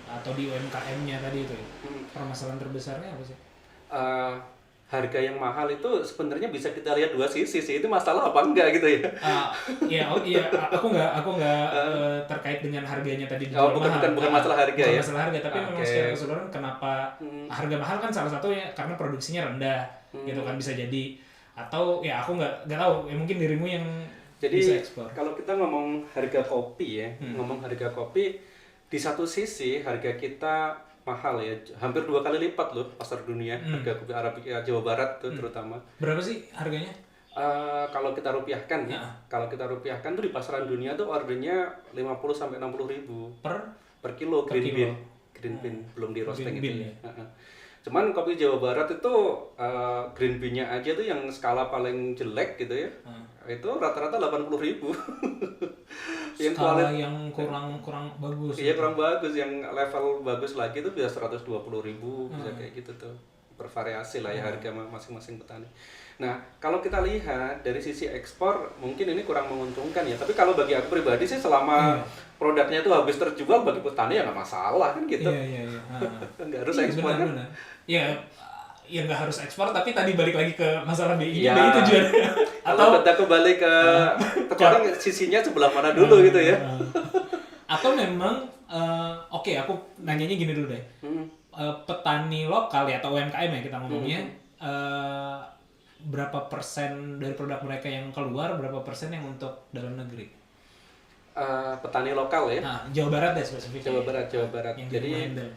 atau di UMKM-nya tadi itu ya? Permasalahan terbesarnya apa sih? Harga yang mahal itu sebenarnya bisa kita lihat dua sisi sih, itu masalah apa enggak gitu ya. Aku nggak terkait dengan harganya tadi Oh, dijual mahal. bukan masalah harga Bukan ya. masalah harga, tapi memang Oke. secara keseluruhan kenapa harga mahal kan salah satunya karena produksinya rendah, gitu kan bisa jadi. Atau ya aku nggak tahu, ya mungkin dirimu yang Jadi bisa ekspor. kalau kita ngomong harga kopi ya, ngomong harga kopi, di satu sisi harga kita mahal ya, hampir 2 kali lipat loh pasar dunia harga kopi Arabica Jawa Barat tuh terutama. Berapa sih harganya? Kalau kita rupiahkan ya, kalau kita rupiahkan tuh di pasaran dunia tuh ordernya 50 sampai 60 ribu per kilo green bean. Green bean belum di roasting Green itu bean ya. Cuman kopi Jawa Barat itu green bean-nya aja tuh yang skala paling jelek gitu ya. Itu rata-rata 80 ribu. Yang Skala yang kurang bagus. Iya kurang bagus, yang level bagus lagi tuh bisa 120 ribu, bisa kayak gitu tuh. Bervariasi lah ya harga masing-masing petani. Nah, kalau kita lihat dari sisi ekspor, mungkin ini kurang menguntungkan ya. Tapi kalau bagi aku pribadi sih selama produknya itu habis terjual, bagi petani ya nggak masalah kan gitu. Iya. Nggak harus ekspor kan. Benar. Ya nggak harus ekspor, tapi tadi balik lagi ke masalah BI. Iya. BI tujuannya. Kalau kita kembali ke terkadang sisinya sebelah mana dulu gitu ya. Atau memang oke, aku nanyanya gini dulu deh. Petani lokal ya atau UMKM ya kita ngomongnya, berapa persen dari produk mereka yang keluar, berapa persen yang untuk dalam negeri? Petani lokal ya. Nah, Jawa Barat deh spesifiknya. Jawa Barat. Yang Jadi di handle.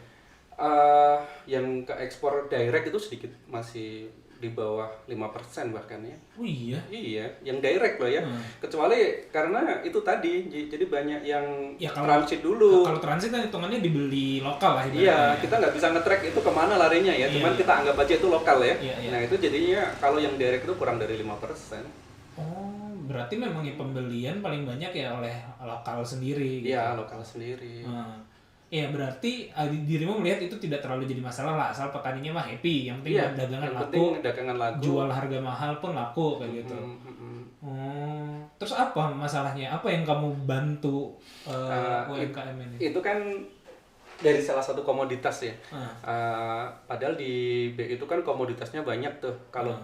yang ke ekspor direct itu sedikit, masih di bawah 5% bahkan ya. Oh iya. Iya, yang direct loh ya. Kecuali karena itu tadi, jadi banyak yang Ya, kalau- transit dulu. Kalau transit kan hitungannya dibeli lokal lah Iya, ibaratnya ya. kita nggak bisa nge-track itu kemana larinya ya. Iya, Cuman iya. kita anggap aja itu lokal ya. Iya, iya. Nah itu jadinya kalau yang direct itu kurang dari 5%. Oh, berarti memang ya pembelian paling banyak ya oleh lokal sendiri gitu. Iya, lokal sendiri. Iya, berarti dirimu melihat itu tidak terlalu jadi masalah lah, asal petaninya mah happy, yang penting Iya, dagangan yang laku, penting dagangan laku. jual harga mahal pun laku kayak gitu. Terus apa masalahnya? Apa yang kamu bantu UMKM ini? Itu kan dari salah satu komoditas ya. Ah. Padahal di BI itu kan komoditasnya banyak tuh. Kalau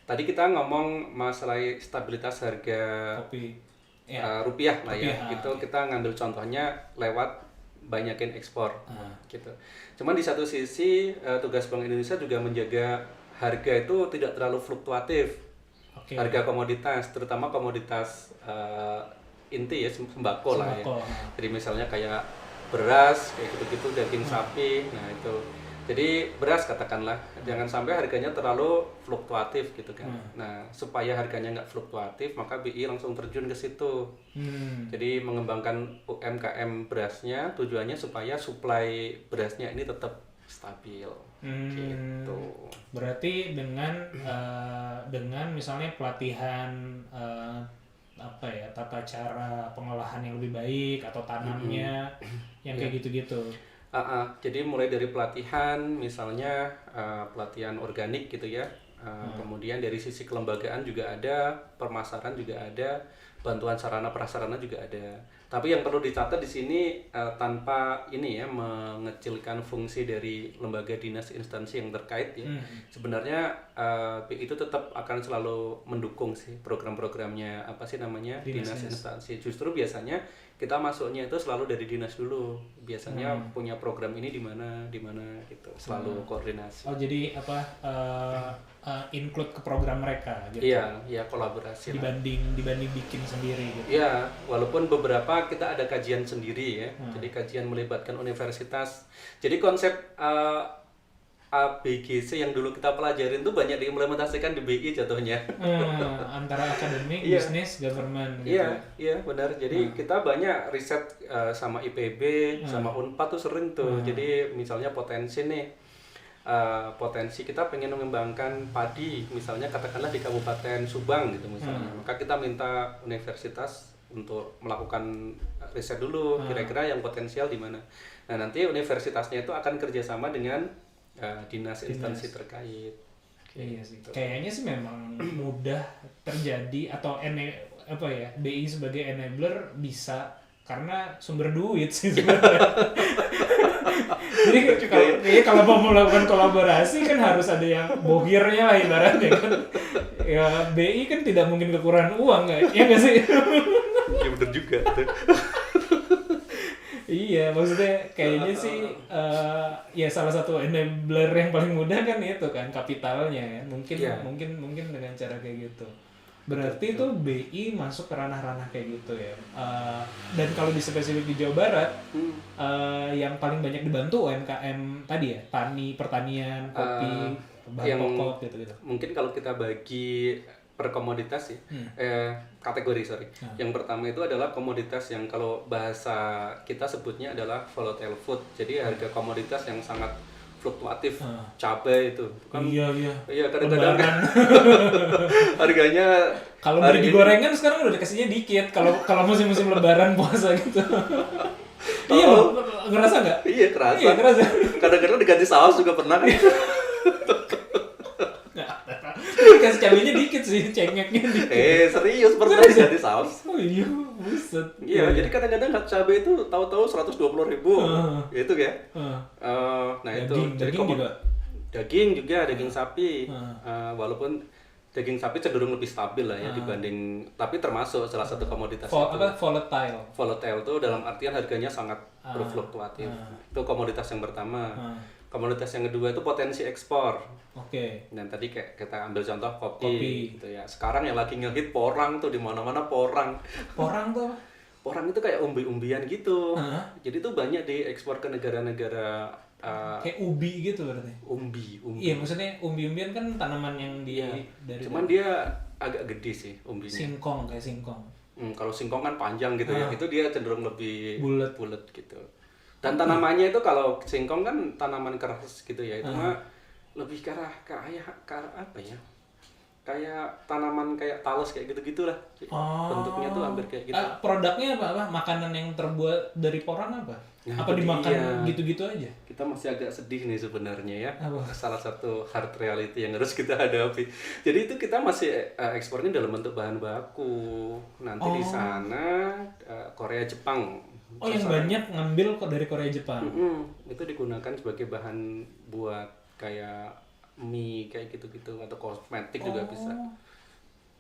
tadi kita ngomong masalah stabilitas harga Kopi. Ya. rupiah lah ya. Rupiah, Itu oke. kita ngambil contohnya lewat banyakin ekspor. Ah. Gitu. Cuman di satu sisi tugas Bank Indonesia juga menjaga harga itu tidak terlalu fluktuatif. Oke. Harga komoditas, terutama komoditas inti ya, sembako lah ya. Sembako. Jadi misalnya kayak beras, kayak gitu-gitu, daging sapi, nah itu. Jadi beras katakanlah, jangan sampai harganya terlalu fluktuatif gitu kan. Nah, supaya harganya nggak fluktuatif, maka BI langsung terjun ke situ. Jadi mengembangkan UMKM berasnya, tujuannya supaya supply berasnya ini tetap stabil. Gitu. Berarti dengan misalnya pelatihan apa ya, tata cara pengolahan yang lebih baik atau tanamnya yang kayak gitu-gitu. Jadi mulai dari pelatihan, misalnya pelatihan organik gitu ya. Kemudian dari sisi kelembagaan juga ada, permasaran juga ada, bantuan sarana prasarana juga ada. Tapi yang perlu dicatat di sini tanpa ini ya mengecilkan fungsi dari lembaga dinas instansi yang terkait ya. Sebenarnya BI itu tetap akan selalu mendukung sih program-programnya apa sih namanya dinas instansi. Justru biasanya kita masuknya itu selalu dari dinas dulu. Biasanya punya program ini di mana gitu. Selalu koordinasi. Oh, jadi apa include ke program mereka gitu. Iya, kolaborasi lah. Dibanding bikin sendiri gitu. Ya, walaupun beberapa kita ada kajian sendiri ya. Jadi kajian melibatkan universitas. Jadi konsep ABGC yang dulu kita pelajarin tuh banyak diimplementasikan di BI jatuhnya. Antara akademik, Iya. bisnis, government gitu. Iya benar. Jadi kita banyak riset sama IPB, sama Unpad tuh sering tuh. Jadi misalnya potensi nih, potensi kita pengen mengembangkan padi, misalnya katakanlah di Kabupaten Subang gitu misalnya. Maka kita minta universitas untuk melakukan riset dulu, kira-kira yang potensial di mana. Nah nanti universitasnya itu akan kerjasama dengan dinas instansi terkait. Iya sih. Kayaknya sih memang mudah terjadi atau BI sebagai enabler bisa karena sumber duit sih sebenarnya. Jadi kalau mau melakukan kolaborasi kan harus ada yang bohirnya lah ibaratnya kan. Ya BI kan tidak mungkin kekurangan uang ya nggak sih? Ya bener juga tuh. Iya, maksudnya kayaknya sih ya salah satu enabler yang paling mudah kan itu kan kapitalnya ya. Mungkin dengan cara kayak gitu. Berarti itu BI masuk ke ranah-ranah kayak gitu ya. Dan kalau di spesifik di Jawa Barat yang paling banyak dibantu UMKM tadi ya, pertanian, kopi, bahan pokok gitu-gitu. Mungkin kalau kita bagi per komoditas ya, kategori Yang pertama itu adalah komoditas yang kalau bahasa kita sebutnya adalah volatile food. Jadi harga komoditas yang sangat fluktuatif, cabai itu kan. Iya kadang-kadang harganya kalau beli di gorengan sekarang udah dikasihnya dikit. Kalau musim-musim lebaran puasa gitu. Iya loh, ngerasa nggak? Iya kerasa. Iya kerasa. Kadang-kadang diganti saus juga pernah. Dikasih cabenya dikit sih, cengeknya dikit. Serius pernah Serius ya? diganti saus. Oh iya, buset. Iya, jadi kadang-kadang cabai itu tahu-tahu 120.000 gitu ya. Nah itu Daging juga. Daging sapi. Walaupun daging sapi cenderung lebih stabil lah ya dibanding, tapi termasuk salah satu komoditas Volatile. Volatile itu dalam artian harganya sangat berfluktuatif. Itu komoditas yang pertama. Komoditas yang kedua itu potensi ekspor. Oke. Dan tadi kayak kita ambil contoh kopi. Gitu ya. Sekarang yang lagi ngehit porang tuh di mana-mana porang. Porang tuh apa? Porang itu kayak umbi-umbian gitu. Jadi tuh banyak diekspor ke negara-negara Kayak ubi gitu berarti. umbi. Iya, maksudnya umbi-umbian kan tanaman yang Iya. dari Cuman dia agak gede sih umbinya. singkong, kayak singkong. Kalau singkong kan panjang gitu ya, itu dia cenderung lebih Bulet. gitu. Dan tanamannya itu kalau singkong kan tanaman keras gitu ya, itu mah lebih ke arah apa ya? Kayak tanaman kayak talas kayak gitu-gitulah. Bentuknya tuh hampir kayak gitu. Produknya apa? Makanan yang terbuat dari porang apa? Nah, apa itu dimakan dia. gitu-gitu aja? Kita masih agak sedih nih sebenarnya ya. Apa? Salah satu hard reality yang harus kita hadapi. Jadi itu kita masih ekspornya dalam bentuk bahan baku. Nanti di sana Korea Jepang. Oh, yang banyak ngambil kok dari Korea Jepang. Itu digunakan sebagai bahan buat kayak mie kayak gitu-gitu atau kosmetik juga bisa.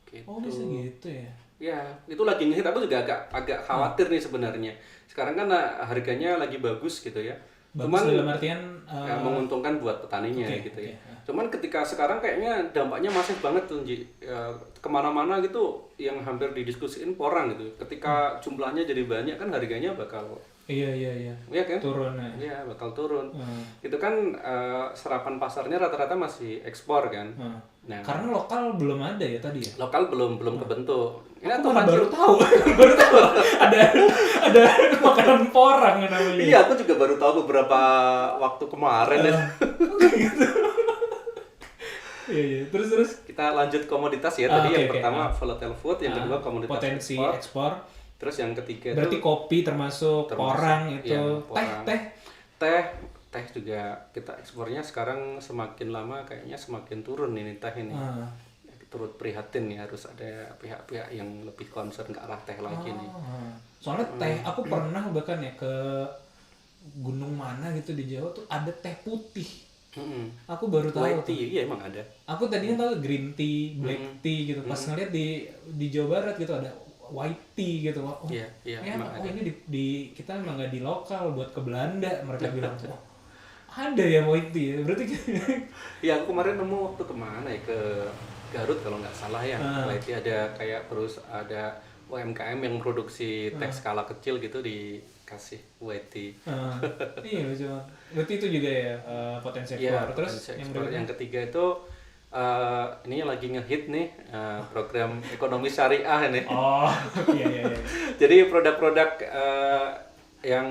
Gitu. Oh, bisa gitu ya. Ya, itu lagi ngehit. Aku juga agak khawatir nih sebenarnya. Sekarang kan harganya lagi bagus gitu ya. Bagus dalam artian menguntungkan buat petaninya gitu ya. Cuman ketika sekarang kayaknya dampaknya masif banget tuh, Ji. Kemana-mana gitu yang hampir didiskusiin porang gitu. Ketika jumlahnya jadi banyak kan harganya bakal Iya. Iya kan? Turun ya. Iya, bakal turun. Itu kan serapan pasarnya rata-rata masih ekspor kan. Nah, Karena lokal belum ada ya tadi ya. lokal belum kebentuk. Ini Aku atau malah baru tahu. baru tahu ada makanan porang namanya. Iya, aku juga baru tahu beberapa waktu kemarin ya. Iya. Terus Kita lanjut komoditas ya. Tadi yang oke. pertama volatile food, yang kedua komoditas potensi ekspor. ekspor. Terus yang ketiga Berarti itu kopi termasuk porang itu. iya, porang. Teh. Teh juga kita ekspornya sekarang semakin lama kayaknya semakin turun ini teh ini. Turut prihatin nih, harus ada pihak-pihak yang lebih concern ke arah teh lagi nih. Soalnya teh, aku pernah bahkan ya ke gunung mana gitu di Jawa tuh ada teh putih. Aku baru tahu. White tea, iya emang ada. Aku tadinya tahu green tea, black tea gitu. Pas ngeliat di Jawa Barat gitu ada white tea gitu. Oh, Iya, emang ada. ini di kita emang nggak di lokal, buat ke Belanda mereka bilang. Oh, ada ya white tea. Berarti Iya, aku kemarin nemu waktu kemana ya, ke Garut kalau nggak salah ya. White tea ada kayak ada UMKM yang produksi teh skala kecil gitu dikasih white tea. iya cuma. Berarti itu juga ya potensi ekspor. Iya, Terus potensi yang ekspor. berikutnya? Yang ketiga itu ini yang lagi ngehit nih program ekonomi syariah ini. Oh, iya. Jadi produk-produk yang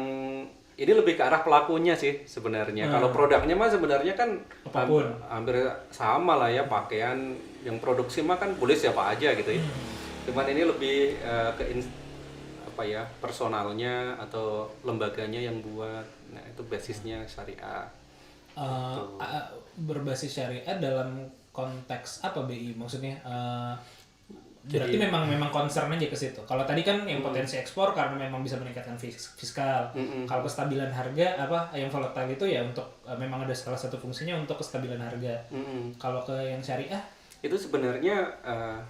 ini lebih ke arah pelakunya sih sebenarnya. Kalau produknya mah sebenarnya kan Apapun. hampir sama lah ya, pakaian yang produksi mah kan boleh siapa aja gitu ya. Cuman ini lebih personalnya atau lembaganya yang buat. Nah, itu basisnya syariah. Berbasis syariah dalam konteks apa BI? Maksudnya berarti memang concern aja ke situ. Kalau tadi kan yang potensi ekspor karena memang bisa meningkatkan fiskal. Kalau kestabilan harga yang volatile itu ya untuk memang ada salah satu fungsinya untuk kestabilan harga. Kalau ke yang syariah itu sebenarnya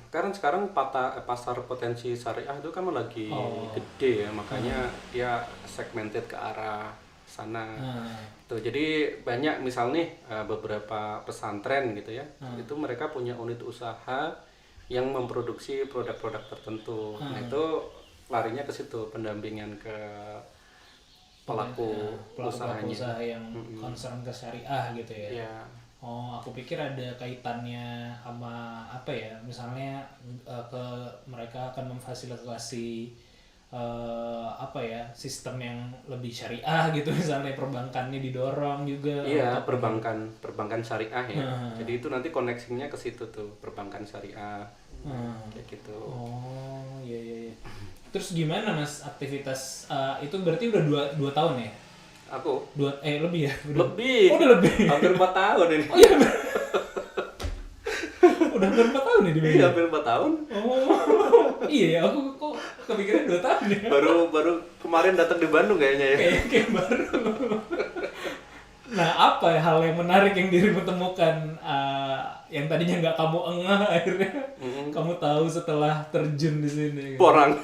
karena sekarang pasar potensi syariah itu kan lagi gede ya, makanya dia segmented ke arah sana. Tuh, jadi banyak misal nih beberapa pesantren gitu ya, itu mereka punya unit usaha yang memproduksi produk-produk tertentu. Nah, itu larinya ke situ, pendampingan ke pelaku usahanya. usaha yang concern ke syariah gitu ya. Iya. Oh, aku pikir ada kaitannya sama apa ya? Misalnya ke mereka akan memfasilitasi sistem yang lebih syariah gitu, misalnya perbankannya didorong juga. Iya, perbankan syariah ya. Jadi itu nanti koneksinya ke situ tuh, perbankan syariah. Kayak gitu. Oh, iya. Terus gimana Mas aktivitas itu berarti udah 2 tahun ya? Aku Lebih ya? lebih. Oh, udah lebih. Hampir 4 tahun ini. Oh iya. Udah hampir 4 tahun ya di Iya, hampir 4 tahun. Oh. Iya ya, aku kok kepikiran 2 tahun ya. Baru kemarin datang di Bandung kayaknya ya. Kayak baru. Nah, apa hal yang menarik yang dirimu temukan yang tadinya nggak kamu engah akhirnya kamu tahu setelah terjun di sini? Gitu. Porang.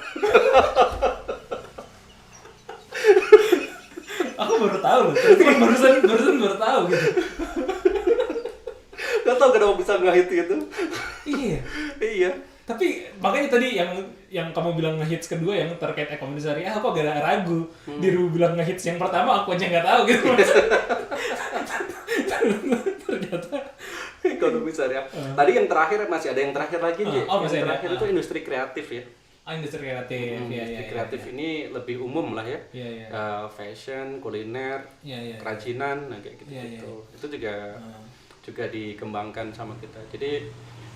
Aku baru tahu loh. Terus kan barusan baru tahu gitu. Gak tau kenapa bisa ngehit gitu. Iya. Iya. Tapi makanya tadi yang kamu bilang ngehits kedua yang terkait ekonomi syariah, aku agak ragu. Dirimu bilang ngehits yang pertama, aku aja nggak tahu gitu. ekonomi syariah. Tadi yang terakhir masih ada yang terakhir lagi nih. Masih Yang ada. terakhir itu industri kreatif ya. Industri kreatif. Industri kreatif ini lebih umum lah ya. Iya, iya. Fashion, kuliner, Iya, iya. kerajinan, nah kayak gitu. Iya, iya. Itu juga dikembangkan sama kita. Jadi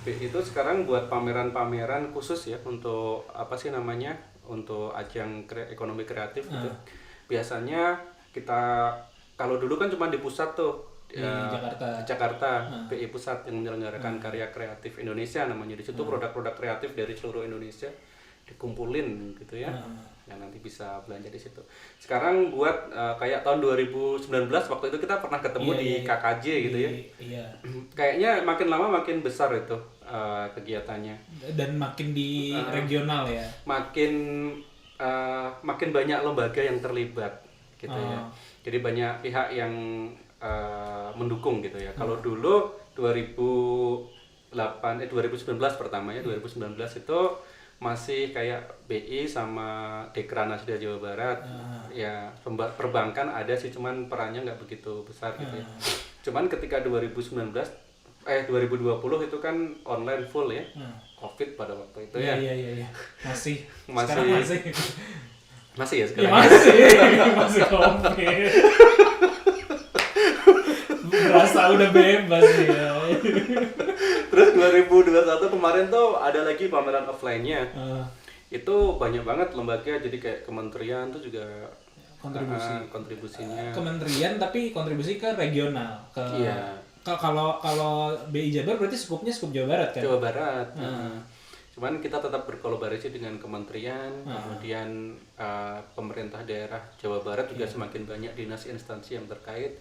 itu sekarang buat pameran-pameran khusus ya untuk apa sih namanya? Untuk ajang ekonomi kreatif gitu. Biasanya kita kalau dulu kan cuma di pusat tuh Di Jakarta. Jakarta, BI Pusat yang menyelenggarakan karya kreatif Indonesia namanya. Di situ produk-produk kreatif dari seluruh Indonesia dikumpulin gitu ya. Yang nanti bisa belanja di situ. Sekarang buat kayak tahun 2019 waktu itu kita pernah ketemu di KKJ gitu ya. Iya. Kayaknya makin lama makin besar itu kegiatannya. Dan makin di regional ya. Makin banyak lembaga yang terlibat gitu ya. Jadi banyak pihak yang mendukung gitu ya. Kalau dulu 2019 pertama ya, 2019 itu masih kayak BI sama Dekranasda Jawa Barat. Ya, perbankan ada sih, cuman perannya nggak begitu besar gitu ya. Cuman ketika 2020 itu kan online full ya. Covid pada waktu itu ya. Iya. Masih. Masih. Sekarang masih. Masih ya Ya, sekarang. masih Covid. Berasa udah bebas ya. Terus 2021 kemarin tuh ada lagi pameran offline-nya. Itu banyak banget lembaga, jadi kayak kementerian tuh juga kontribusinya. Kementerian tapi kontribusi ke regional, ke Iya. Kalau BI Jabar berarti skupnya skup Jawa Barat kan? Jawa Barat. Cuman kita tetap berkolaborasi dengan kementerian, kemudian pemerintah daerah Jawa Barat juga semakin banyak dinas instansi yang terkait.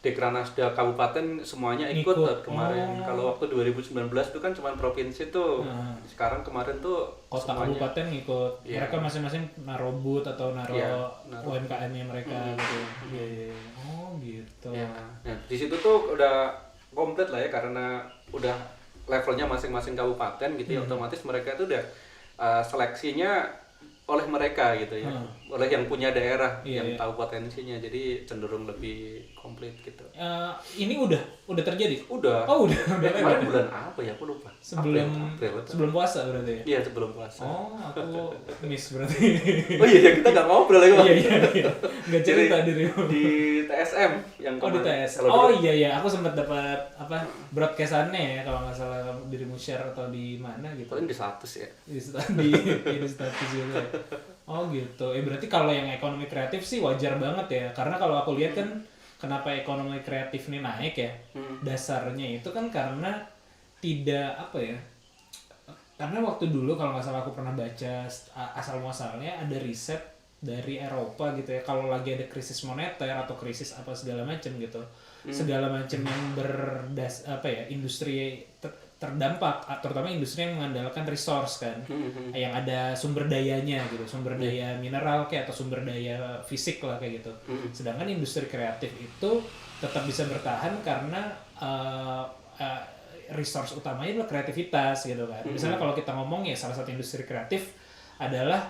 Dekranasda kabupaten semuanya ikut kemarin. Kalau waktu 2019 itu kan cuma provinsi tuh. Sekarang kemarin tuh Kota semuanya kabupaten ikut. Iya. Mereka masing-masing naruh booth atau naruh naruh. UMKM-nya mereka gitu. Iya. Oh, gitu. Ya, nah di situ tuh udah komplit lah ya, karena udah levelnya masing-masing kabupaten gitu ya, otomatis mereka itu udah seleksinya oleh mereka gitu ya, oleh yang punya daerah yang tahu potensinya, jadi cenderung lebih komplit gitu. Ini udah terjadi? Udah. Oh, udah Kemarin bulan apa ya, aku lupa. Sebelum puasa berarti ya? Iya, sebelum puasa. Oh, aku miss berarti. Oh iya, kita nggak ngobrol lagi. Iya. Nggak cerita dirimu. Di TSM yang Oh, di kemarin. TS. Kalau Oh dulu- iya, aku sempat dapat broadcast-annya ya, kalau nggak salah dirimu share atau di mana gitu. Paling di status ya. Di status juga. Oh gitu. Berarti kalau yang ekonomi kreatif sih wajar banget ya. Karena kalau aku lihat kan kenapa ekonomi kreatif ini naik ya. Dasarnya itu kan karena tidak apa ya. Karena waktu dulu kalau nggak salah aku pernah baca asal muasalnya ada riset dari Eropa gitu ya. Kalau lagi ada krisis moneter atau krisis apa segala macam gitu. Segala macam yang industri terdampak, terutama industri yang mengandalkan resource kan, yang ada sumber dayanya gitu, sumber daya mineral kayak atau sumber daya fisik lah kayak gitu. Sedangkan industri kreatif itu tetap bisa bertahan karena resource utamanya adalah kreativitas gitu kan. Misalnya kalau kita ngomong ya salah satu industri kreatif adalah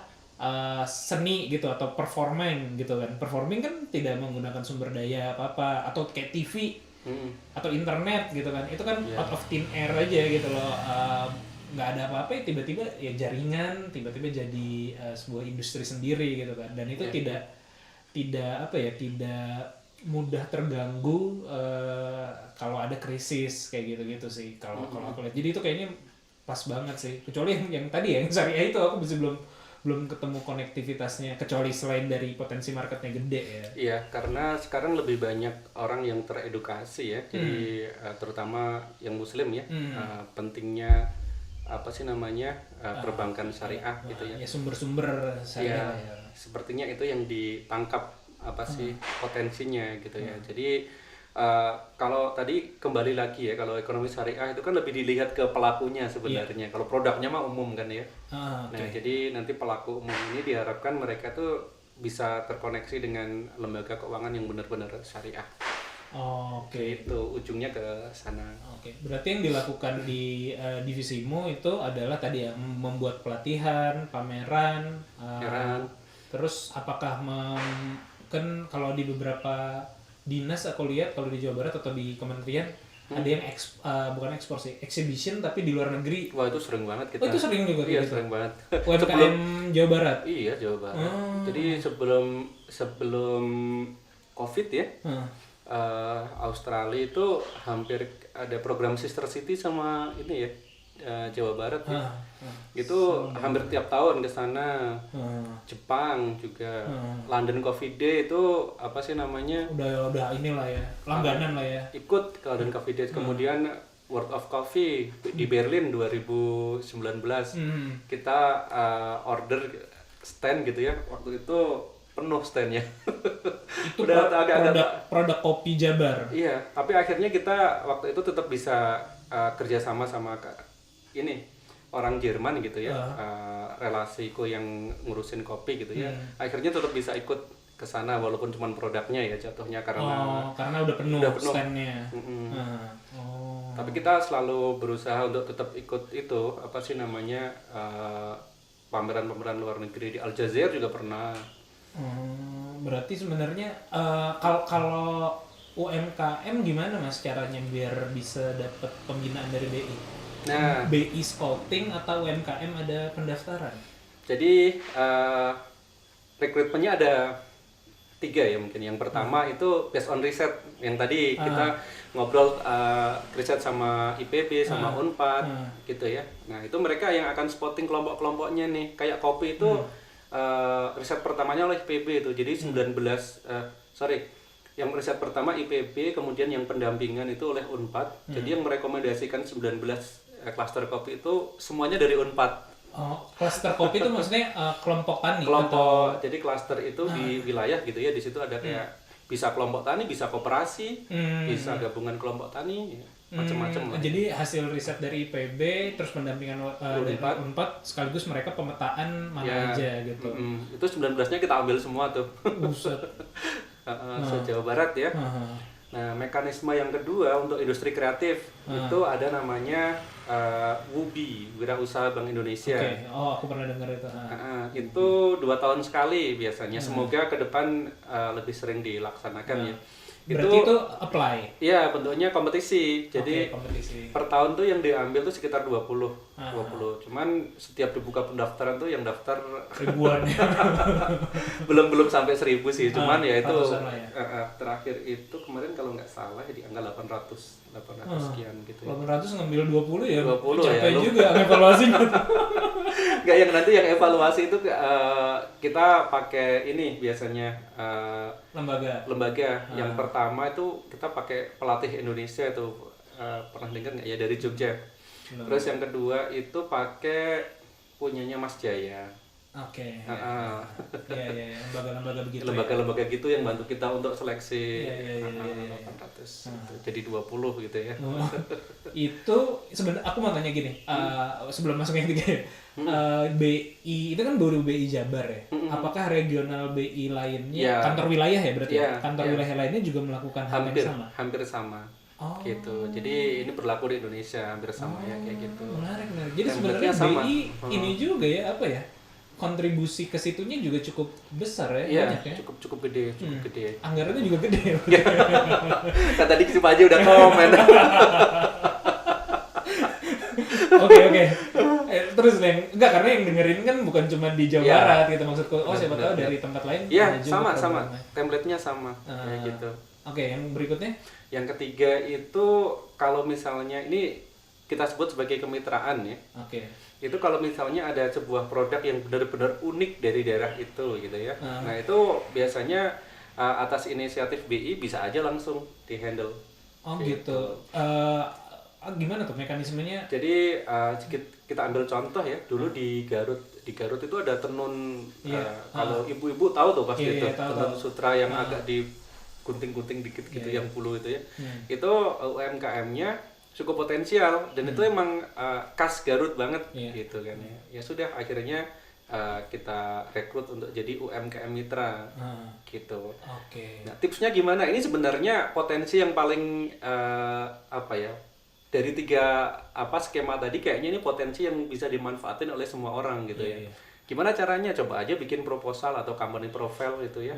seni gitu atau performing gitu kan. Performing kan tidak menggunakan sumber daya apa-apa, atau kayak TV atau internet gitu kan, itu kan out of thin air aja gitu loh, nggak ada apa-apa ya tiba-tiba ya jaringan tiba-tiba jadi sebuah industri sendiri gitu kan, dan itu tidak mudah terganggu kalau ada krisis kayak gitu sih kalau aku lihat. Jadi itu kayaknya pas banget sih, kecuali yang tadi ya yang syariah itu aku masih belum ketemu konektivitasnya, kecuali selain dari potensi marketnya gede ya. Iya, karena sekarang lebih banyak orang yang teredukasi ya, jadi terutama yang muslim ya, pentingnya apa sih namanya perbankan syariah gitu ya. Ya sumber-sumber syariah ya. Sepertinya itu yang ditangkap apa sih potensinya gitu ya. Jadi kalau tadi kembali lagi ya, kalau ekonomi syariah itu kan lebih dilihat ke pelakunya sebenarnya. Kalau produknya mah umum kan ya. Nah, jadi nanti pelaku umum ini diharapkan mereka tuh bisa terkoneksi dengan lembaga keuangan yang benar-benar syariah. Oke. Itu ujungnya ke sana. Oke. Berarti yang dilakukan di divisimu itu adalah tadi ya, membuat pelatihan, pameran, terus apakah kan kalau di beberapa dinas aku lihat kalau di Jawa Barat atau di kementerian Ada yang bukan ekspor sih, exhibition tapi di luar negeri. Wah, itu sering banget kita. Oh, itu sering juga Iya, gitu? sering banget. UMKM Jawa Barat? Iya, Jawa Barat. Jadi sebelum COVID ya, Australia itu hampir ada program Sister City sama ini ya, Jawa Barat ya. Itu hampir tiap tahun ke sana. Jepang juga. London Coffee Day itu apa sih namanya? Udah inilah ya, langganan lah ya. Ikut ke London Coffee Day. Kemudian World of Coffee di Berlin 2019. Kita order stand gitu ya. Waktu itu penuh standnya. Itu produk kopi Jabar. Iya, tapi akhirnya kita waktu itu tetap bisa kerjasama sama ini orang Jerman gitu ya, relasiku yang ngurusin kopi gitu ya. Akhirnya tetap bisa ikut ke sana walaupun cuma produknya ya jatuhnya karena udah penuh standnya. Tapi kita selalu berusaha untuk tetap ikut itu apa sih namanya pameran-pameran luar negeri. Di Aljazair juga pernah. Berarti sebenarnya kalau UMKM gimana Mas caranya biar bisa dapat pembinaan dari BI? Nah, BI scouting atau UMKM ada pendaftaran? Jadi rekrutmennya ada 3 ya mungkin. Yang pertama itu based on riset yang tadi kita ngobrol riset sama IPB sama Unpad gitu ya. Nah itu mereka yang akan spotting kelompok-kelompoknya nih. Kayak kopi itu riset pertamanya oleh IPB itu. Jadi yang riset pertama IPB, kemudian yang pendampingan itu oleh Unpad. Jadi yang merekomendasikan 19 klaster kopi itu semuanya dari Unpad. Klaster kopi itu maksudnya kelompok tani? Jadi klaster itu di wilayah gitu ya, di situ ada kayak bisa kelompok tani, bisa koperasi, bisa gabungan kelompok tani, macam-macam lah. Jadi hasil riset dari IPB, terus pendampingan dari Unpad, sekaligus mereka pemetaan mana aja gitu. Itu 19-nya kita ambil semua tuh. Buset. Se-Jawa Barat ya. Nah, mekanisme yang kedua untuk industri kreatif itu ada namanya WUBI, Wirausaha Bank Indonesia. Aku pernah dengar itu. Itu 2 tahun sekali biasanya. Semoga ke depan lebih sering dilaksanakan ya. Berarti itu apply? Iya, bentuknya kompetisi. Jadi kompetisi. per tahun tuh yang diambil tuh sekitar 20. Cuman setiap dibuka pendaftaran tuh yang daftar ribuan. belum sampai 1000 sih. Cuman ya itu terakhir itu kemarin kalau nggak salah ya di angka 800 sekian gitu ya. 800 ngambil 20 ya? 20 capek ya, juga evaluasinya. Nggak, yang nanti yang evaluasi itu kita pakai ini biasanya lembaga. Yang pertama itu kita pakai pelatih Indonesia itu pernah dengar nggak ya, dari Jogja. Terus yang kedua itu pakai punyanya Mas Jaya. Iya, lembaga-lembaga begitu. Lembaga-lembaga gitu yang bantu kita untuk seleksi 800. Jadi 20 gitu ya. Itu sebenarnya aku mau tanya gini, sebelum masuk yang tiga ya. BI itu kan baru BI Jabar ya. Apakah regional BI lainnya, kantor wilayah ya berarti? Kantor wilayah lainnya juga melakukan hal yang sama? Hampir sama. Gitu. Jadi ini berlaku di Indonesia hampir sama ya kayak gitu. Menarik. Jadi sebenarnya BI ini juga ya apa ya? Kontribusi ke situnya juga cukup besar ya, banyak ya. Cukup gede. Anggarannya juga gede. Kan tadi siapa aja udah komen. Oke. Terus Neng, enggak, karena yang dengerin kan bukan cuma di Jawa Barat gitu maksudku. Siapa tahu dari tempat lain. Iya, sama. Template-nya sama kayak gitu. Oke, yang berikutnya? Yang ketiga itu kalau misalnya ini kita sebut sebagai kemitraan ya. Itu kalau misalnya ada sebuah produk yang benar-benar unik dari daerah itu gitu ya. Nah, itu biasanya atas inisiatif BI bisa aja langsung di-handle. Gitu. Gimana tuh mekanismenya? Jadi kita ambil contoh ya, dulu di Garut itu ada tenun. Kalau ibu-ibu tahu tuh pasti itu tenun sutra yang agak digunting-gunting dikit gitu yang bulu itu ya. Itu UMKM-nya cukup potensial dan itu emang khas Garut banget gitu kan ya. Ya sudah akhirnya kita rekrut untuk jadi UMKM Mitra gitu. Nah, tipsnya gimana? Ini sebenarnya potensi yang paling dari 3 skema tadi kayaknya ini potensi yang bisa dimanfaatin oleh semua orang gitu ya. Gimana caranya? Coba aja bikin proposal atau company profile gitu ya.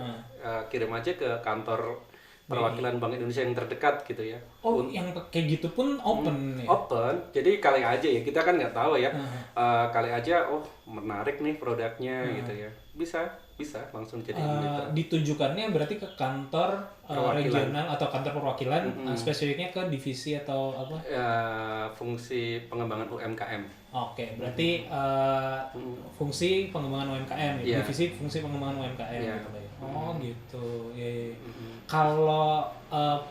Kirim aja ke kantor perwakilan Bank Indonesia yang terdekat gitu ya. Oh, yang kayak gitu pun open ya? Open, jadi kali aja ya, kita kan nggak tahu ya. Kali aja, oh menarik nih produknya gitu ya. Bisa langsung jadi mitra. Ditujukannya berarti ke kantor regional atau kantor perwakilan, spesifiknya ke divisi atau apa? Fungsi pengembangan UMKM. Oke, berarti fungsi pengembangan UMKM, ya? Divisi fungsi pengembangan UMKM. Gitu ya. Oh gitu. Ya. Kalau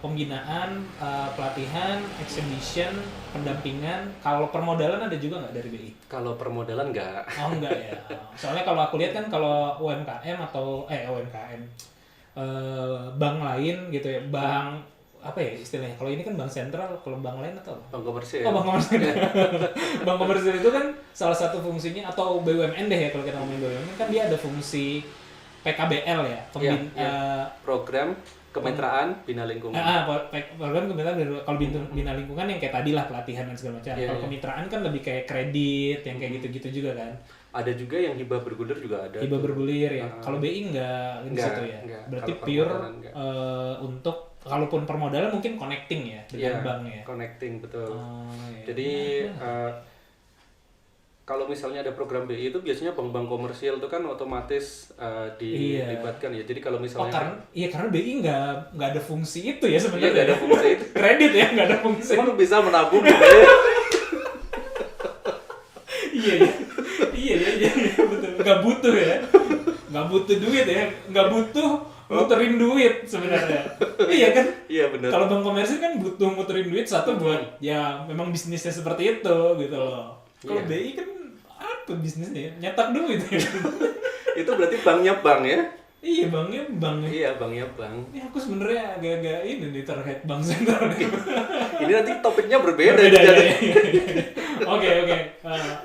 pembinaan, pelatihan, exhibition, pendampingan, kalau permodalan ada juga nggak dari BI? Kalau permodalan nggak. Oh enggak ya. Soalnya kalau aku lihat kan kalau UMKM atau UMKM bank lain gitu ya, bank apa ya istilahnya? Kalau ini kan bank sentral, kalau bank lain atau apa? Bank komersil. Oh, bank komersil. Bank komersil itu kan salah satu fungsinya, atau BUMN deh ya, kalau kita ngomongin BUMN kan dia ada fungsi PKBL ya, program kemitraan bina lingkungan. Program kemitraan kalau bina lingkungan yang kayak tadi lah, pelatihan dan segala macam. Kalau kemitraan kan lebih kayak kredit yang kayak gitu-gitu juga kan. Ada juga yang hibah bergulir juga ada. Hibah bergulir ya. Kalau BI enggak di situ ya. Enggak. Berarti pure untuk kalaupun permodalan mungkin connecting ya dengan bank ya. Connecting betul. Ya. Jadi kalau misalnya ada program BI itu biasanya bank-bank komersial itu kan otomatis dilibatkan ya. Jadi kalau misalnya karena BI nggak ada fungsi itu ya sebenarnya. Nggak ada fungsi itu. Kredit ya nggak ada fungsi. Cuma bisa menabung gitu ya. Iya betul. Nggak butuh ya. Nggak butuh duit ya. Nggak butuh muterin duit sebenarnya. Iya kan? Iya benar. Kalau bank komersial kan butuh muterin duit satu buat ya memang bisnisnya seperti itu gitu loh. Kalau BI kan apa bisnisnya? Nyetak duit ya. Itu berarti banknya bank ya? Iya, banknya bank. Iya, banknya bank. Ini aku sebenarnya agak-agak ini nih terkait bank sentral. Ini nanti topiknya berbeda. Oke.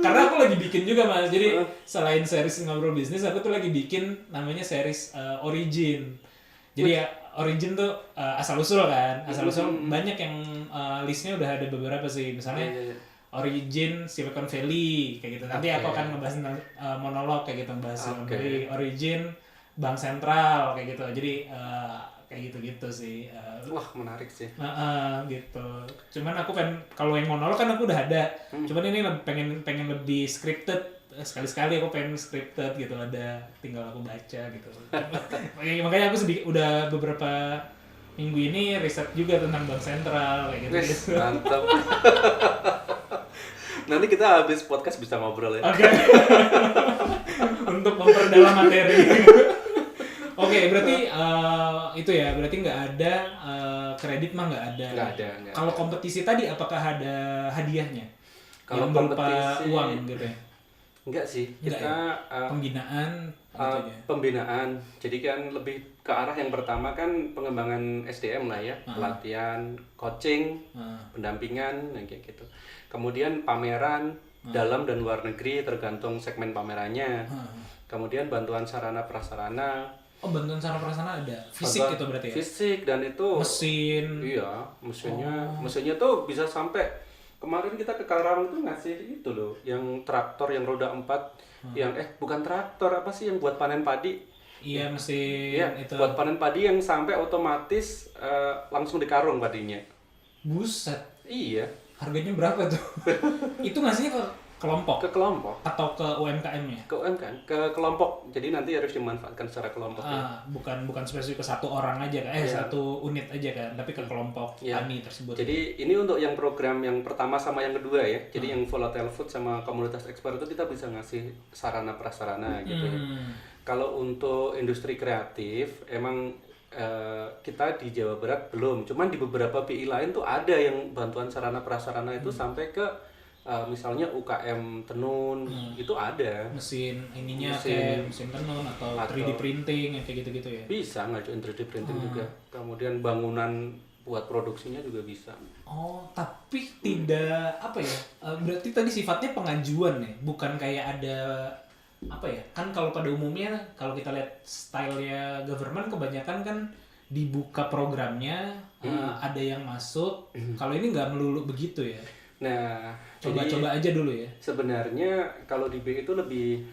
Karena aku lagi bikin juga Mas. Jadi selain series ngobrol bisnis, aku tuh lagi bikin namanya series Origin. Jadi ya Origin tuh asal usul kan. Asal usul banyak yang listnya udah ada beberapa sih. Misalnya Origin Silicon Valley kayak gitu. Nanti aku akan ngebahas tentang monolog kayak gitu, bahas dari Origin Bank Sentral kayak gitu. Jadi kayak gitu-gitu sih. Wah, menarik sih. Gitu. Cuman aku kalau yang monolog kan aku udah ada. Cuman ini pengen lebih scripted. Sekali-sekali aku pengen scripted gitu, ada tinggal aku baca gitu. Makanya aku udah beberapa minggu ini riset juga tentang Bank Sentral kayak gitu. Mantap. Nanti kita habis podcast bisa ngobrol ya. Oke. Untuk memperdalam materi. Oke, berarti itu ya, berarti nggak ada kredit mah nggak ada. Nggak ada. Kalau kompetisi tadi apakah ada hadiahnya? Kalau yang berupa kompetisi uang gitu ya? Enggak sih. Kita pembinaan pembinaan. Jadi kan lebih ke arah yang pertama kan pengembangan SDM lah ya, pelatihan, coaching, pendampingan kayak gitu. Kemudian pameran dalam dan luar negeri tergantung segmen pamerannya. Kemudian bantuan sarana prasarana. Oh, bantuan sarana prasarana ada. Fisik itu berarti ya? Fisik, dan itu mesin. Iya, mesinnya tuh bisa sampai kemarin kita ke Karawang tuh ngasih itu loh, yang traktor yang roda 4, yang bukan traktor, apa sih yang buat panen padi? Iya, mesin itu. Buat panen padi yang sampai otomatis langsung dikarung padinya. Buset. Iya. Harganya berapa tuh? Itu ngasihnya ke kelompok? Ke kelompok. Atau ke UMKM-nya? Ke UMKM, ke kelompok. Jadi nanti harus dimanfaatkan secara kelompok. Bukan spesifik ke satu orang aja kan? Satu unit aja kan? Tapi ke kelompok tani tersebut. Jadi ini untuk yang program yang pertama sama yang kedua ya. Jadi yang volatile food sama komunitas ekspor itu kita bisa ngasih sarana prasarana gitu ya. Kalau untuk industri kreatif emang kita di Jawa Barat belum, cuman di beberapa BI lain tuh ada yang bantuan sarana prasarana itu sampai ke misalnya UKM tenun itu ada mesin kayak mesin tenun atau 3D printing yang kayak gitu-gitu ya. Bisa ngajuin 3D printing juga. Kemudian bangunan buat produksinya juga bisa. Oh, tapi tidak apa ya? Berarti tadi sifatnya pengajuan ya, bukan kayak ada apa ya, kan kalau pada umumnya kalau kita lihat stylenya government kebanyakan kan dibuka programnya, ada yang masuk. Kalau ini nggak melulu begitu ya. Nah, coba aja dulu ya. Sebenarnya kalau di BI itu lebih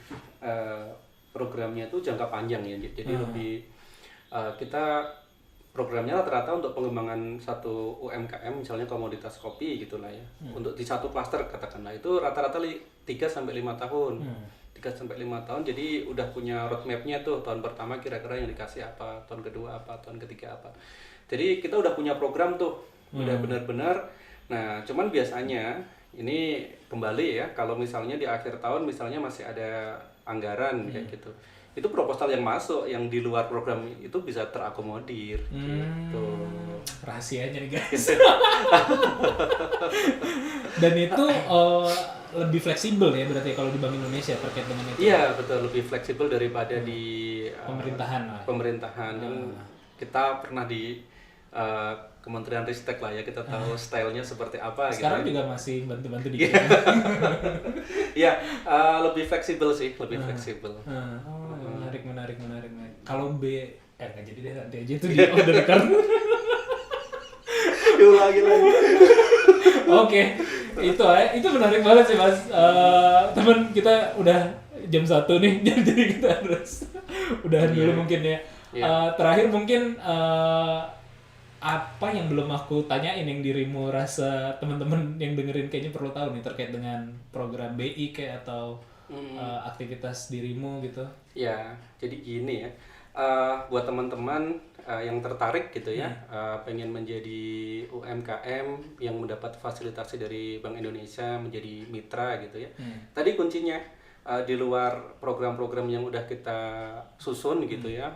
programnya tuh jangka panjang ya, jadi lebih kita programnya rata-rata untuk pengembangan satu UMKM, misalnya komoditas kopi gitulah ya. Untuk di satu klaster katakanlah itu rata-rata 3 sampai 5 tahun. 3 sampai 5 tahun, jadi udah punya roadmap-nya tuh, tahun pertama kira-kira yang dikasih apa, tahun kedua apa, tahun ketiga apa. Jadi kita udah punya program tuh, udah benar-benar. Nah, cuman biasanya ini kembali ya, kalau misalnya di akhir tahun misalnya masih ada anggaran kayak gitu. Itu proposal yang masuk yang di luar program itu bisa terakomodir gitu. Rahasianya nih guys. Dan itu lebih fleksibel ya berarti kalau di Bank Indonesia terkait dengan itu. Iya, betul, lebih fleksibel daripada di Pemerintahan lah. Pemerintahan. Yang kita pernah di Kementerian Ristek lah ya, kita tahu stylenya seperti apa. Sekarang gitu. juga masih bantu-bantu dikit. Iya, lebih fleksibel sih, lebih fleksibel. Menarik. Kalau nggak jadi deh, nanti aja itu di order card. Diulangi lagi. Oke, itu menarik banget sih mas. Teman kita udah jam 1 nih, jadi kita harus udahan dulu mungkin ya. Terakhir mungkin apa yang belum aku tanyain yang dirimu rasa teman-teman yang dengerin kayaknya perlu tahu nih terkait dengan program BI kayak atau aktivitas dirimu gitu. Ya, jadi gini ya, buat teman-teman yang tertarik gitu ya, pengen menjadi UMKM yang mendapat fasilitasi dari Bank Indonesia menjadi mitra gitu ya. Tadi kuncinya di luar program-program yang udah kita susun gitu ya.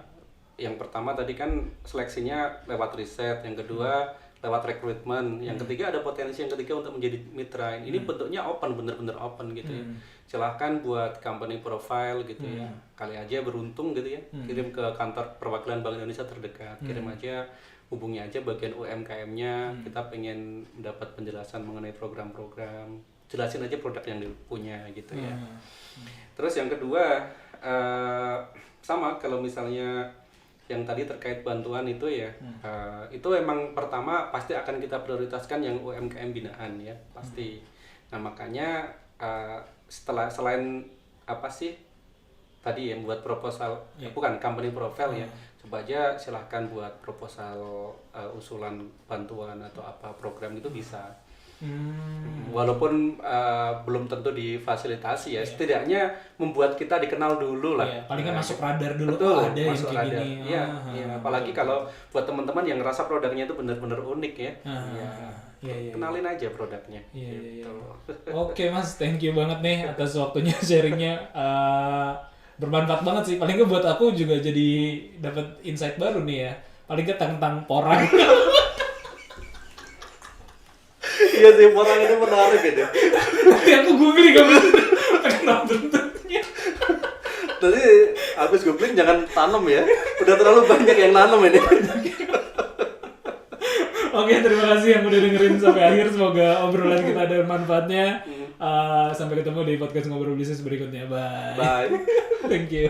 Yang pertama tadi kan seleksinya lewat riset, yang kedua lewat rekrutmen, yang ketiga ada potensi yang ketiga untuk menjadi mitra. Ini bentuknya open, bener-bener open gitu ya. Silahkan buat company profile gitu ya, kali aja beruntung gitu ya, kirim ke kantor perwakilan Bank Indonesia terdekat, kirim aja, hubungi aja bagian UMKM-nya, kita pengen mendapat penjelasan mengenai program-program, jelasin aja produk yang dipunya gitu ya. Terus yang kedua, sama kalau misalnya yang tadi terkait bantuan itu ya, itu emang pertama pasti akan kita prioritaskan yang UMKM binaan ya, pasti. Nah makanya selain apa sih tadi ya buat proposal, bukan company profile ya, coba aja silahkan buat proposal usulan bantuan atau apa program itu bisa. Walaupun belum tentu difasilitasi ya, setidaknya membuat kita dikenal dulu lah. Paling kan masuk radar dulu. Betul, ada masuk yang kayak radar. gini. Iya, apalagi kalau buat teman-teman yang ngerasa produknya itu benar-benar unik ya. Kenalin aja produknya. Gitu. Oke mas, thank you banget nih atas waktunya sharingnya. Bermanfaat banget sih. Paling nggak buat aku juga jadi dapat insight baru nih ya. Paling nggak tentang porang. Iya sih, porang ini menarik gitu. Tapi aku googling gak kenal bentuknya. Tadi habis googling jangan tanam ya. Udah terlalu banyak yang nanam ini. Oke, terima kasih yang udah dengerin sampai akhir. Semoga obrolan kita ada manfaatnya. Sampai ketemu di podcast Ngobrol Bisnis berikutnya. Bye. Bye. Thank you.